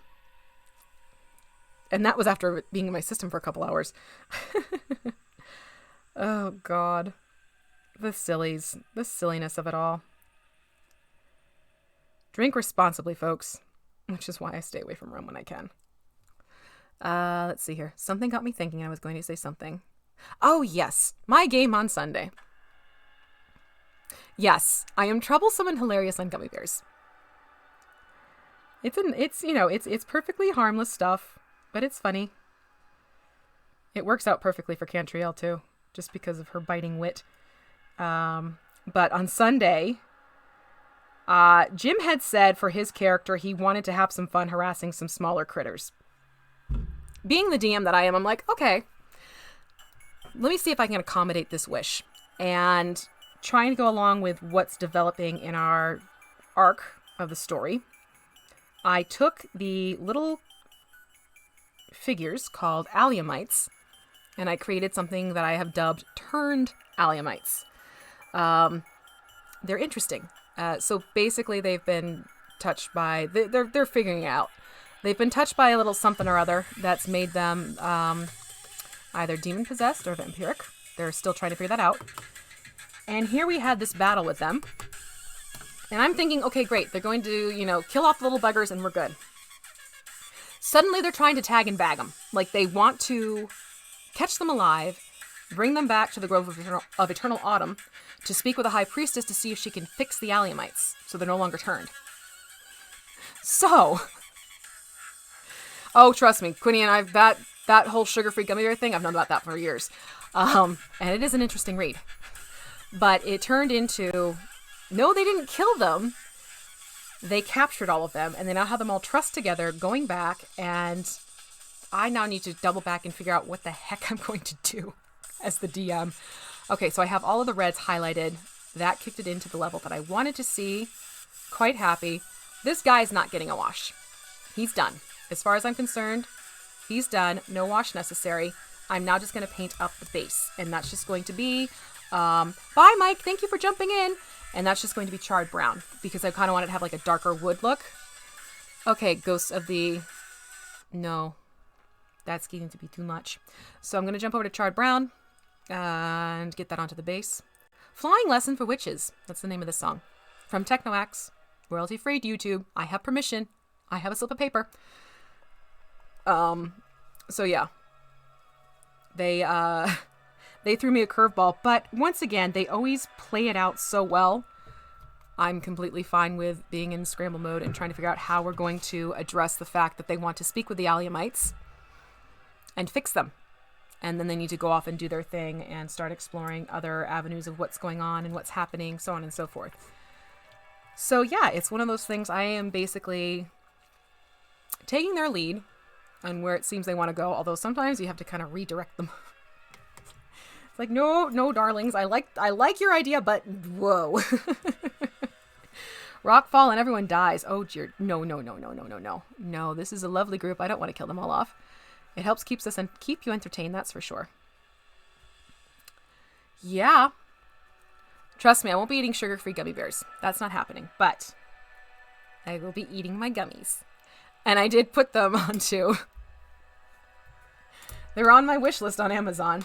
Speaker 1: And that was after being in my system for a couple hours. Oh, God. The silliness of it all. Drink responsibly, folks. Which is why I stay away from rum when I can. Let's see here. Something got me thinking I was going to say something. Oh, yes. My game on Sunday. Yes, I am troublesome and hilarious on gummy bears. It's perfectly harmless stuff, but it's funny. It works out perfectly for Cantriel too, just because of her biting wit. But on Sunday, Jim had said for his character he wanted to have some fun harassing some smaller critters. Being the DM that I am, I'm like, okay, let me see if I can accommodate this wish. And trying to go along with what's developing in our arc of the story, I took the little figures called Alliamites, and I created something that I have dubbed Turned Alliamites. They're interesting. So basically they've been touched by, they're figuring it out. They've been touched by a little something or other that's made them either demon-possessed or vampiric. They're still trying to figure that out. And here we had this battle with them. And I'm thinking, okay, great. They're going to, kill off the little buggers and we're good. Suddenly they're trying to tag and bag them. Like they want to catch them alive, bring them back to the Grove of Eternal Autumn to speak with the High Priestess to see if she can fix the Alliamites so they're no longer turned. So, oh, trust me, Quinny and I've that whole sugar-free gummy bear thing, I've known about that for years. And it is an interesting read. But it turned into, no, they didn't kill them. They captured all of them, and they now have them all trussed together, going back, and I now need to double back and figure out what the heck I'm going to do as the DM. Okay, so I have all of the reds highlighted. That kicked it into the level that I wanted to see. Quite happy. This guy's not getting a wash. He's done. As far as I'm concerned, he's done. No wash necessary. I'm now just going to paint up the base, and that's just going to be... bye, Mike. Thank you for jumping in. And that's just going to be charred brown because I kind of wanted to have like a darker wood look. Okay, Ghosts of the... No, that's getting to be too much. So I'm going to jump over to charred brown and get that onto the base. Flying Lesson for Witches. That's the name of this song. From TeknoAxe. Royalty-free to YouTube. I have permission. I have a slip of paper. So yeah. They threw me a curveball, but once again, they always play it out so well. I'm completely fine with being in scramble mode and trying to figure out how we're going to address the fact that they want to speak with the Alliamites and fix them. And then they need to go off and do their thing and start exploring other avenues of what's going on and what's happening, so on and so forth. So yeah, it's one of those things I am basically taking their lead on where it seems they want to go, although sometimes you have to kind of redirect them. It's like, no, darlings, I like your idea, but whoa. Rockfall and everyone dies. Oh, dear. No. No, this is a lovely group. I don't want to kill them all off. It helps keep you entertained, that's for sure. Yeah. Trust me, I won't be eating sugar-free gummy bears. That's not happening. But I will be eating my gummies. And I did put them onto... They're on my wish list on Amazon.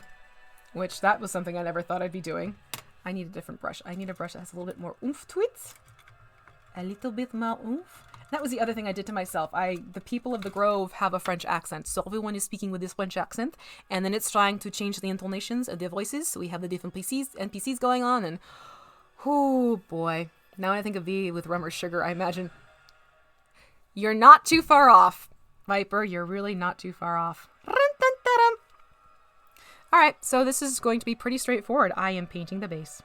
Speaker 1: Which, that was something I never thought I'd be doing. I need a different brush. I need a brush that has a little bit more oomph to it. A little bit more oomph. That was the other thing I did to myself. The people of the Grove have a French accent. So everyone is speaking with this French accent. And then it's trying to change the intonations of their voices. So we have the different NPCs going on. And, oh boy. Now when I think of V with rum or sugar, I imagine... You're not too far off, Viper. You're really not too far off. All right, so this is going to be pretty straightforward. I am painting the base.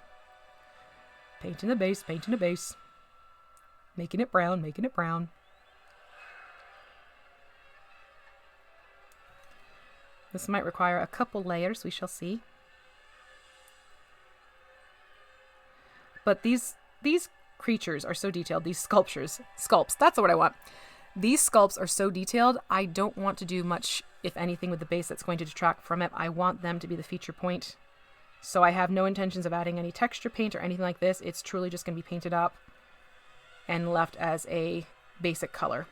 Speaker 1: Painting the base, painting the base. Making it brown, making it brown. This might require a couple layers, we shall see. But these creatures are so detailed, these sculpts, that's what I want. These sculpts are so detailed, I don't want to do much, if anything, with the base that's going to detract from it. I want them to be the feature point. So I have no intentions of adding any texture paint or anything like this. It's truly just going to be painted up and left as a basic color.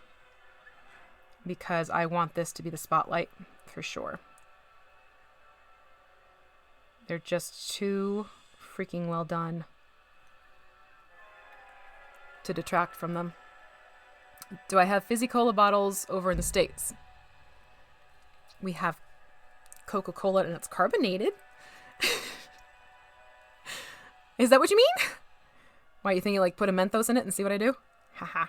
Speaker 1: Because I want this to be the spotlight, for sure. They're just too freaking well done to detract from them. Do I have Fizzy-Cola bottles over in the States? We have Coca-Cola and it's carbonated. Is that what you mean? Why, you think you like put a Mentos in it and see what I do? Haha.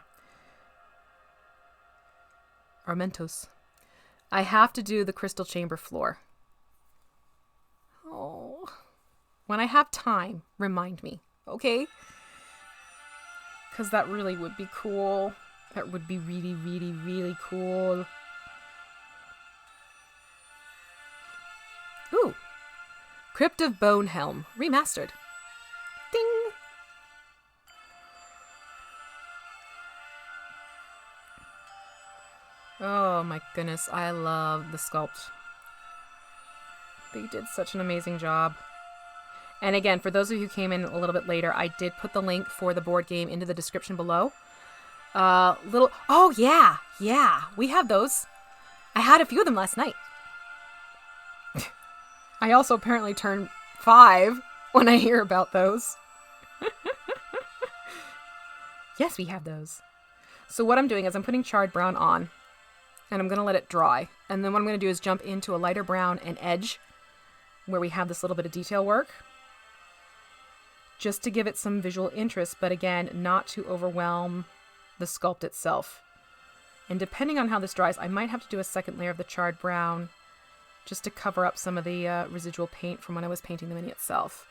Speaker 1: Or Mentos. I have to do the crystal chamber floor. Oh. When I have time, remind me, okay? Because that really would be cool. That would be really, really, really cool. Ooh. Crypt of Bonehelm. Remastered. Ding! Oh my goodness, I love the sculpt. They did such an amazing job. And again, for those of you who came in a little bit later, I did put the link for the board game into the description below. Oh yeah, we have those. I had a few of them last night. I also apparently turned 5 when I hear about those. Yes, we have those. So what I'm doing is I'm putting charred brown on, and I'm going to let it dry. And then what I'm going to do is jump into a lighter brown and edge, where we have this little bit of detail work, just to give it some visual interest, but again, not to overwhelm the sculpt itself. And depending on how this dries, I might have to do a second layer of the charred brown just to cover up some of the residual paint from when I was painting the mini itself.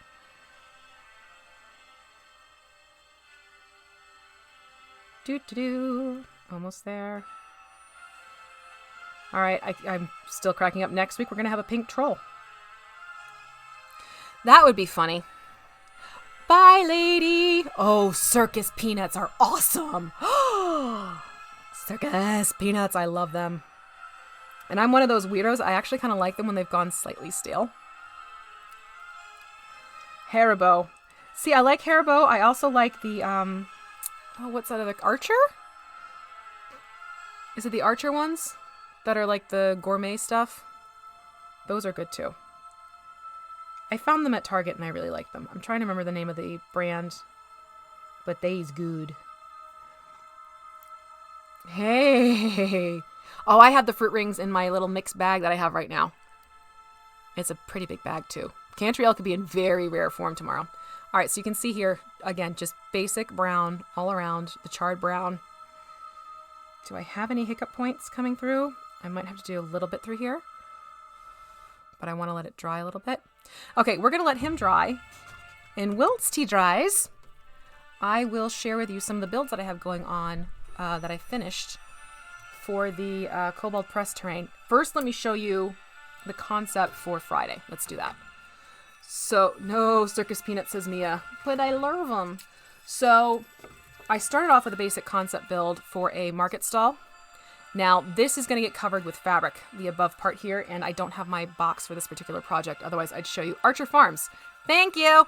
Speaker 1: Almost there. All right, I'm still cracking up. Next week, we're going to have a pink troll. That would be funny. Bye, lady. Oh, circus peanuts are awesome. Circus peanuts, I love them. And I'm one of those weirdos. I actually kind of like them when they've gone slightly stale. Haribo. See, I like Haribo. I also like the, oh, what's that other, Archer? Is it the Archer ones that are like the gourmet stuff? Those are good too. I found them at Target and I really like them. I'm trying to remember the name of the brand, but they's good. Hey! Oh, I have the fruit rings in my little mixed bag that I have right now. It's a pretty big bag too. Cantriell could be in very rare form tomorrow. All right, so you can see here, again, just basic brown all around, the charred brown. Do I have any hiccup points coming through? I might have to do a little bit through here, but I want to let it dry a little bit. Okay, we're going to let him dry. And whilst he dries, I will share with you some of the builds that I have going on that I finished for the Cobalt Press terrain. First, let me show you the concept for Friday. Let's do that. So, no, circus peanuts, says Mia, but I love them. So, I started off with a basic concept build for a market stall. Now, this is going to get covered with fabric, the above part here, and I don't have my box for this particular project. Otherwise, I'd show you Archer Farms. Thank you!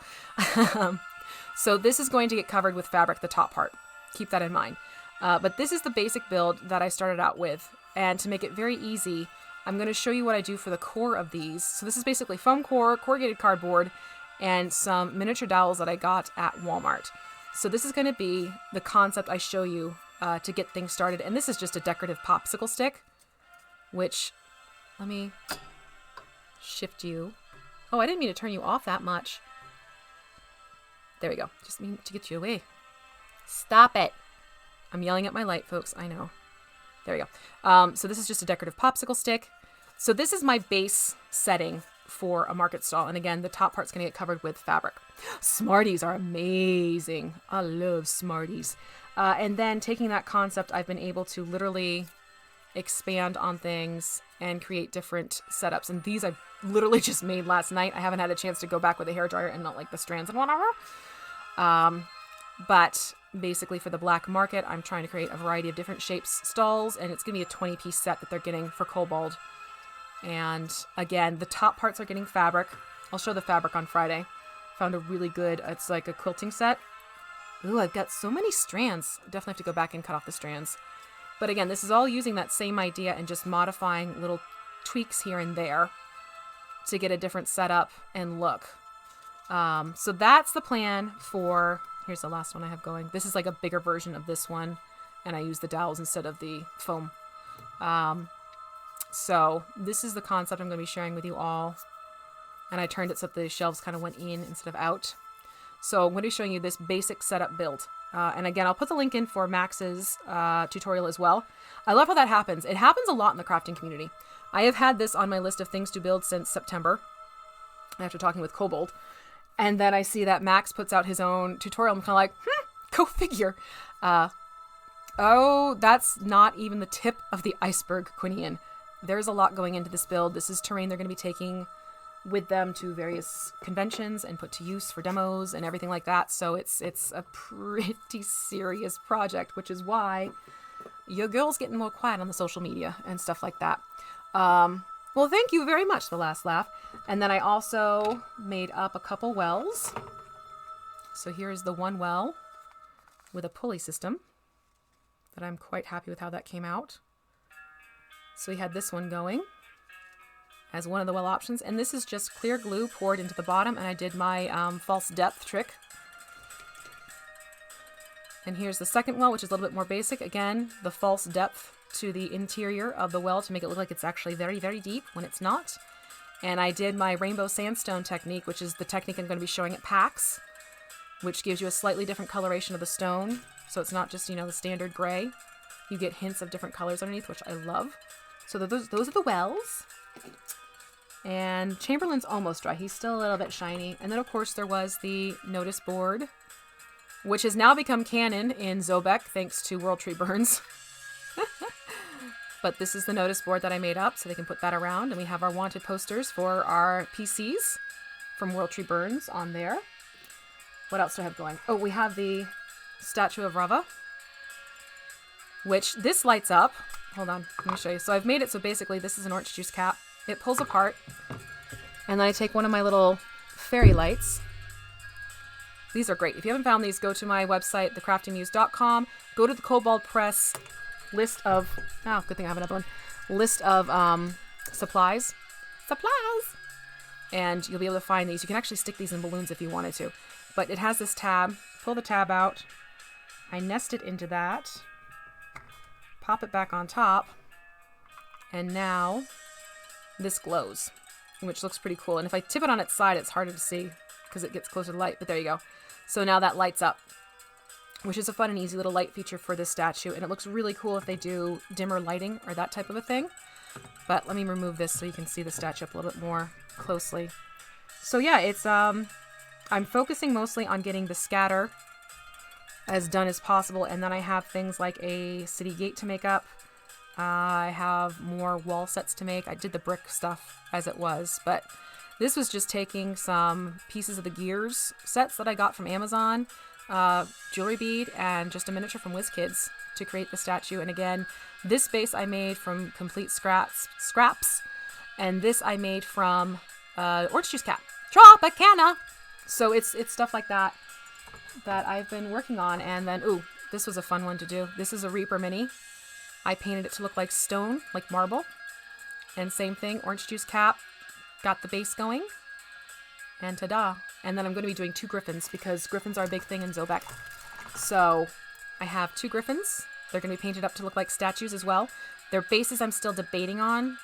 Speaker 1: So this is going to get covered with fabric, the top part. Keep that in mind. But this is the basic build that I started out with. And to make it very easy, I'm going to show you what I do for the core of these. So this is basically foam core, corrugated cardboard, and some miniature dowels that I got at Walmart. So this is going to be the concept I show you to get things started. And this is just a decorative popsicle stick, which, let me shift you. Oh, I didn't mean to turn you off that much. There we go. Just mean to get you away. Stop it. I'm yelling at my light, folks. I know. There we go. So this is just a decorative popsicle stick. So this is my base setting for a market stall. And again, the top part's going to get covered with fabric. Smarties are amazing. I love Smarties. And then taking that concept, I've been able to literally expand on things and create different setups. And these I literally just made last night. I haven't had a chance to go back with a hairdryer and not like the strands and whatever. But basically for the black market, I'm trying to create a variety of different shapes stalls, and it's going to be a 20-piece set that they're getting for Kobold. And again, the top parts are getting fabric. I'll show the fabric on Friday. Found a really good, it's like a quilting set. Ooh, I've got so many strands. Definitely have to go back and cut off the strands. But again, this is all using that same idea and just modifying little tweaks here and there to get a different setup and look. So that's the plan for, here's the last one I have going. This is like a bigger version of this one, and I use the dowels instead of the foam. So this is the concept I'm going to be sharing with you all. And I turned it so that the shelves kind of went in instead of out. So I'm going to be showing you this basic setup build. And again, I'll put the link in for Max's tutorial as well. I love how that happens. It happens a lot in the crafting community. I have had this on my list of things to build since September, after talking with Kobold. And then I see that Max puts out his own tutorial. I'm kind of like, go figure. Oh, that's not even the tip of the iceberg, Quinian. There's a lot going into this build. This is terrain they're going to be taking with them to various conventions and put to use for demos and everything like that. So it's a pretty serious project, which is why your girl's getting more quiet on the social media and stuff like that. Well, thank you very much, The Last Laugh. And then I also made up a couple wells. So here's the one well with a pulley system that I'm quite happy with how that came out. So we had this one going as one of the well options. And this is just clear glue poured into the bottom. And I did my false depth trick. And here's the second well, which is a little bit more basic. Again, the false depth to the interior of the well to make it look like it's actually very, very deep when it's not. And I did my rainbow sandstone technique, which is the technique I'm going to be showing at PAX, which gives you a slightly different coloration of the stone. So it's not just, the standard gray. You get hints of different colors underneath, which I love. So those are the wells. And Chamberlain's almost dry. He's still a little bit shiny. And then, of course, there was the notice board, which has now become canon in Zobek, thanks to World Tree Burns. But this is the notice board that I made up, so they can put that around. And we have our wanted posters for our PCs from World Tree Burns on there. What else do I have going? Oh, we have the statue of Rava, which this lights up. Hold on, let me show you. So I've made it so basically this is an orange juice cap. It pulls apart. And then I take one of my little fairy lights. These are great. If you haven't found these, go to my website, thecraftingmuse.com. Go to the Kobold Press list of, good thing I have another one, list of supplies. And you'll be able to find these. You can actually stick these in balloons if you wanted to. But it has this tab. Pull the tab out. I nest it into that. Pop it back on top. And now this glows, which looks pretty cool. And if I tip it on its side, it's harder to see because it gets closer to light. But there you go. So now that lights up, which is a fun and easy little light feature for this statue. And it looks really cool if they do dimmer lighting or that type of a thing. But let me remove this so you can see the statue up a little bit more closely. So yeah, it's I'm focusing mostly on getting the scatter as done as possible. And then I have things like a city gate to make up. I have more wall sets to make. I did the brick stuff as it was, but this was just taking some pieces of the gears sets that I got from Amazon, jewelry bead, and just a miniature from WizKids to create the statue. And again, this base I made from complete scraps, and this I made from orange juice cap, Tropicana. So it's stuff like that I've been working on. And then, ooh, this was a fun one to do. This is a Reaper Mini. I painted it to look like stone, like marble. And same thing, orange juice cap, got the base going. And ta-da. And then I'm going to be doing 2 griffins because griffins are a big thing in Zobek. So I have 2 griffins. They're going to be painted up to look like statues as well. Their bases I'm still debating on.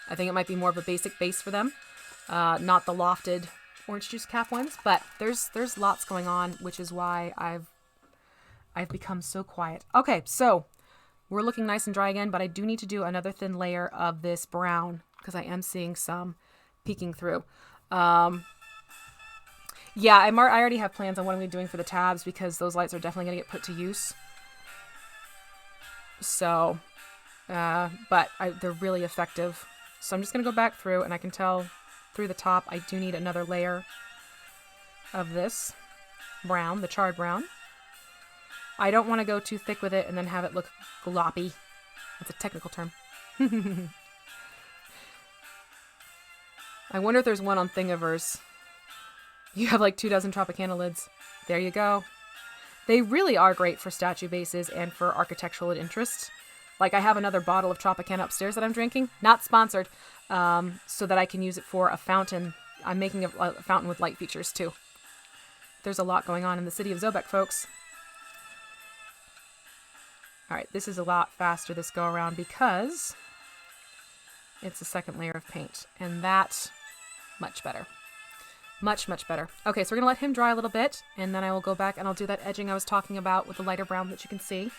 Speaker 1: I think it might be more of a basic base for them. Not the lofted orange juice cap ones. But there's lots going on, which is why I've become so quiet. Okay, so we're looking nice and dry again, but I do need to do another thin layer of this brown because I am seeing some peeking through. Yeah, I already have plans on what I'm going to be doing for the tabs because those lights are definitely going to get put to use. So, but they're really effective. So I'm just going to go back through, and I can tell through the top I do need another layer of this brown, the charred brown. I don't want to go too thick with it and then have it look gloppy. That's a technical term. I wonder if there's one on Thingiverse. You have like 24 Tropicana lids. There you go. They really are great for statue bases and for architectural interest. Like I have another bottle of Tropicana upstairs that I'm drinking. Not sponsored. So that I can use it for a fountain. I'm making a fountain with light features too. There's a lot going on in the city of Zobek, folks. Alright, this is a lot faster this go around because it's a second layer of paint. And that, much better. Much, much better. Okay, so we're going to let him dry a little bit, and then I will go back and I'll do that edging I was talking about with the lighter brown that you can see.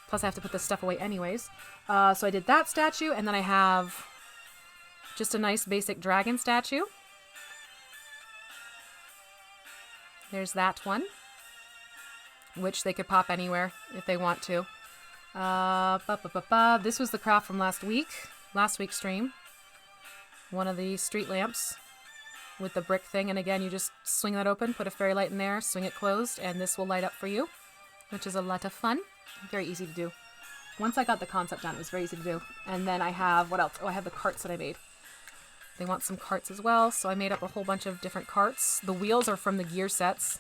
Speaker 1: Plus I have to put this stuff away anyways. So I did that statue, and then I have just a nice basic dragon statue. There's that one, which they could pop anywhere if they want to. This was the craft from last week's stream. One of the street lamps with the brick thing, and again, you just swing that open, put a fairy light in there, swing it closed, and this will light up for you, which is a lot of fun. Very easy to do. Once I got the concept down, it was very easy to do. And then I have, what else? Oh, I have the carts that I made. They want some carts as well, so I made up a whole bunch of different carts. The wheels are from the gear sets,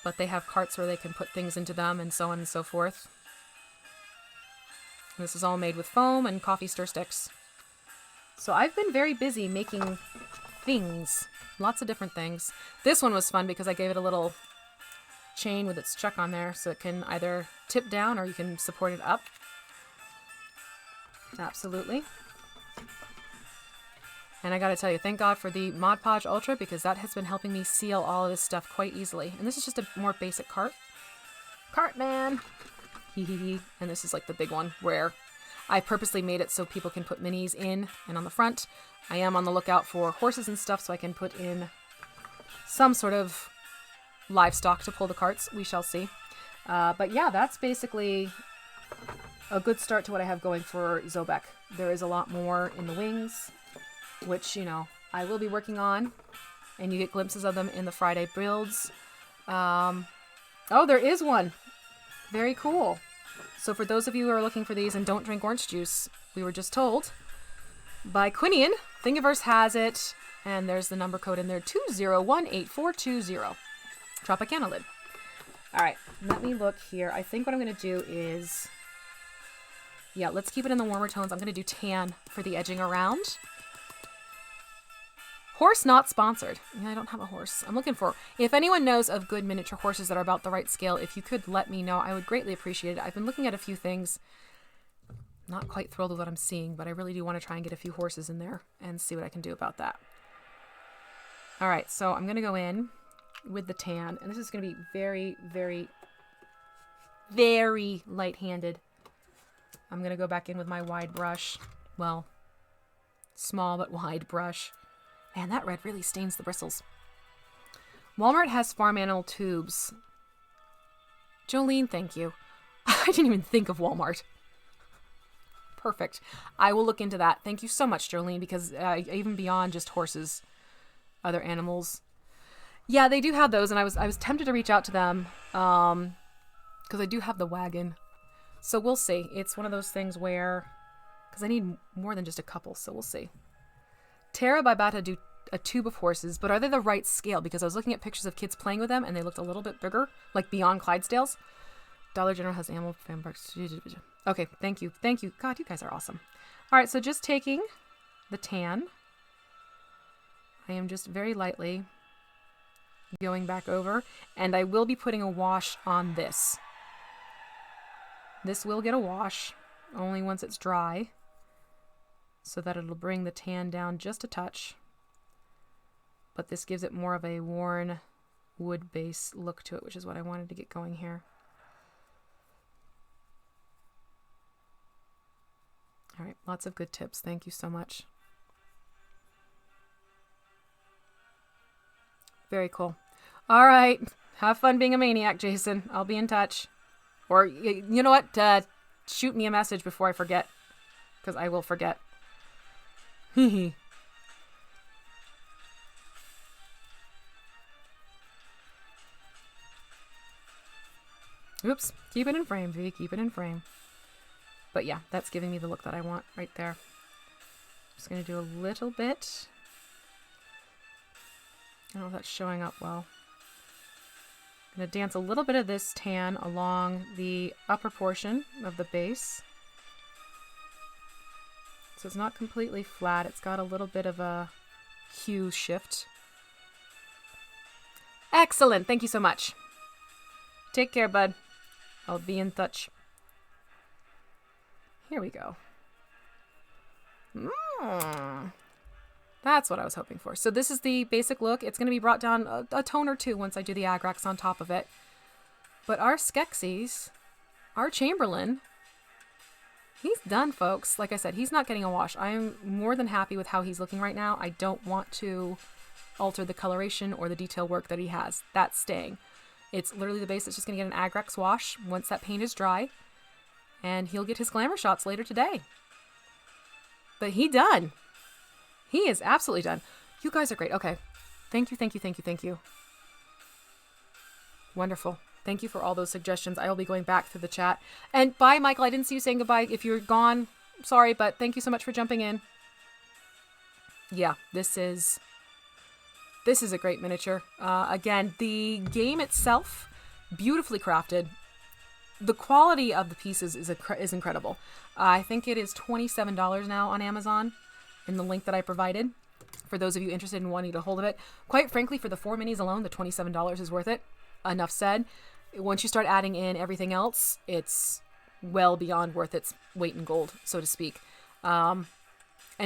Speaker 1: but they have carts where they can put things into them and so on and so forth. And this is all made with foam and coffee stir sticks. So I've been very busy making things, lots of different things. This one was fun because I gave it a little chain with its chuck on there so it can either tip down or you can support it up. Absolutely. And I gotta tell you, thank God for the Mod Podge Ultra because that has been helping me seal all of this stuff quite easily. And this is just a more basic cart. Cart man! Hee hee hee. And this is like the big one where I purposely made it so people can put minis in and on the front. I am on the lookout for horses and stuff so I can put in some sort of livestock to pull the carts. We shall see. But yeah, that's basically a good start to what I have going for Zobek. There is a lot more in the wings, which, you know, I will be working on, and you get glimpses of them in the Friday builds. Oh, there is one. Very cool. So for those of you who are looking for these and don't drink orange juice, we were just told by Quinian, Thingiverse has it, and there's the number code in there, 2018420. Tropicana lid. Alright, let me look here. I think what I'm going to do is, yeah, let's keep it in the warmer tones. I'm going to do tan for the edging around. Horse not sponsored. Yeah, I don't have a horse. I'm looking for, if anyone knows of good miniature horses that are about the right scale, if you could let me know, I would greatly appreciate it. I've been looking at a few things. Not quite thrilled with what I'm seeing, but I really do want to try and get a few horses in there and see what I can do about that. All right, so I'm going to go in with the tan, and this is going to be very, very, very light-handed. I'm going to go back in with my wide brush. Well, small but wide brush. Man, that red really stains the bristles. Walmart has farm animal tubes. Jolene, thank you. I didn't even think of Walmart. Perfect. I will look into that. Thank you so much, Jolene, because even beyond just horses, other animals. Yeah, they do have those, and I was tempted to reach out to them because I do have the wagon. So we'll see. It's one of those things where, because I need more than just a couple, so we'll see. Tara by Bata do a tube of horses, but are they the right scale? Because I was looking at pictures of kids playing with them, and they looked a little bit bigger, like beyond Clydesdales. Dollar General has animal fan parks. Okay, thank you. Thank you. God, you guys are awesome. All right, so just taking the tan. I am just very lightly going back over, and I will be putting a wash on this. This will get a wash, only once it's dry, so that it'll bring the tan down just a touch. But this gives it more of a worn wood base look to it, which is what I wanted to get going here. All right, lots of good tips. Thank you so much. Very cool. All right. Have fun being a maniac, Jason. I'll be in touch. Or, you know what? Shoot me a message before I forget. Because I will forget. Hee. Oops. Keep it in frame, V. Keep it in frame. But yeah, that's giving me the look that I want right there. Just going to do a little bit. I don't know if that's showing up well. I'm going to dance a little bit of this tan along the upper portion of the base. So it's not completely flat. It's got a little bit of a hue shift. Excellent. Thank you so much. Take care, bud. I'll be in touch. Here we go. That's what I was hoping for. So this is the basic look. It's going to be brought down a tone or two once I do the Agrax on top of it. But our Skeksis, our Chamberlain, he's done, folks. Like I said, he's not getting a wash. I'm more than happy with how he's looking right now. I don't want to alter the coloration or the detail work that he has. That's staying. It's literally the base that's just going to get an Agrax wash once that paint is dry. And he'll get his glamour shots later today. But he done. He is absolutely done. You guys are great. Okay. Thank you, thank you, thank you, thank you. Wonderful. Thank you for all those suggestions. I will be going back through the chat. And bye, Michael. I didn't see you saying goodbye. If you're gone, sorry, but thank you so much for jumping in. Yeah, this is a great miniature. Again, the game itself, beautifully crafted. The quality of the pieces is incredible. I think it is $27 now on Amazon in the link that I provided for those of you interested in wanting to hold of it. Quite frankly, for the 4 minis alone, the $27 is worth it. Enough said. Once you start adding in everything else, it's well beyond worth its weight in gold, so to speak. And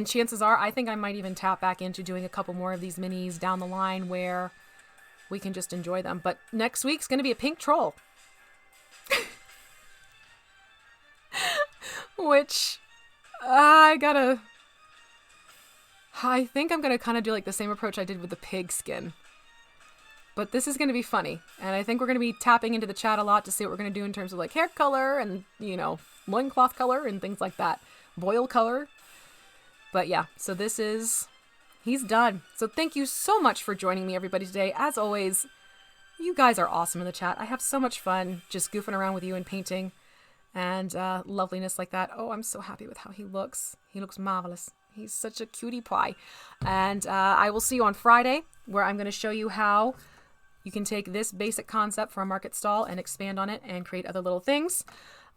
Speaker 1: chances are, I think I might even tap back into doing a couple more of these minis down the line where we can just enjoy them. But next week's going to be a pink troll. Which I think I'm going to kind of do like the same approach I did with the pig skin. But this is going to be funny. And I think we're going to be tapping into the chat a lot to see what we're going to do in terms of like hair color and, you know, loincloth color and things like that. Boil color. But yeah, so he's done. So thank you so much for joining me, everybody, today. As always, you guys are awesome in the chat. I have so much fun just goofing around with you and painting and loveliness like that. Oh, I'm so happy with how he looks. He looks marvelous. He's such a cutie pie. And I will see you on Friday, where I'm going to show you how you can take this basic concept from a market stall and expand on it and create other little things.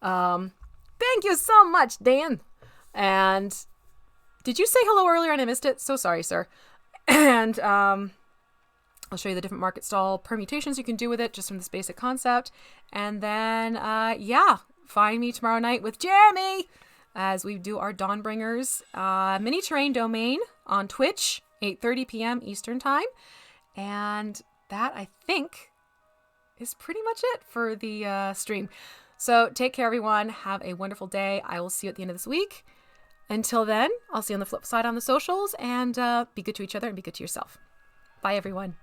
Speaker 1: Thank you so much, Dan. And did you say hello earlier and I missed it? So sorry, sir. And I'll show you the different market stall permutations you can do with it just from this basic concept. And then, yeah, find me tomorrow night with Jeremy as we do our Dawnbringers mini terrain domain on Twitch, 8:30 p.m. Eastern time. And that, I think, is pretty much it for the stream. So take care, everyone. Have a wonderful day. I will see you at the end of this week. Until then, I'll see you on the flip side on the socials, and be good to each other and be good to yourself. Bye, everyone.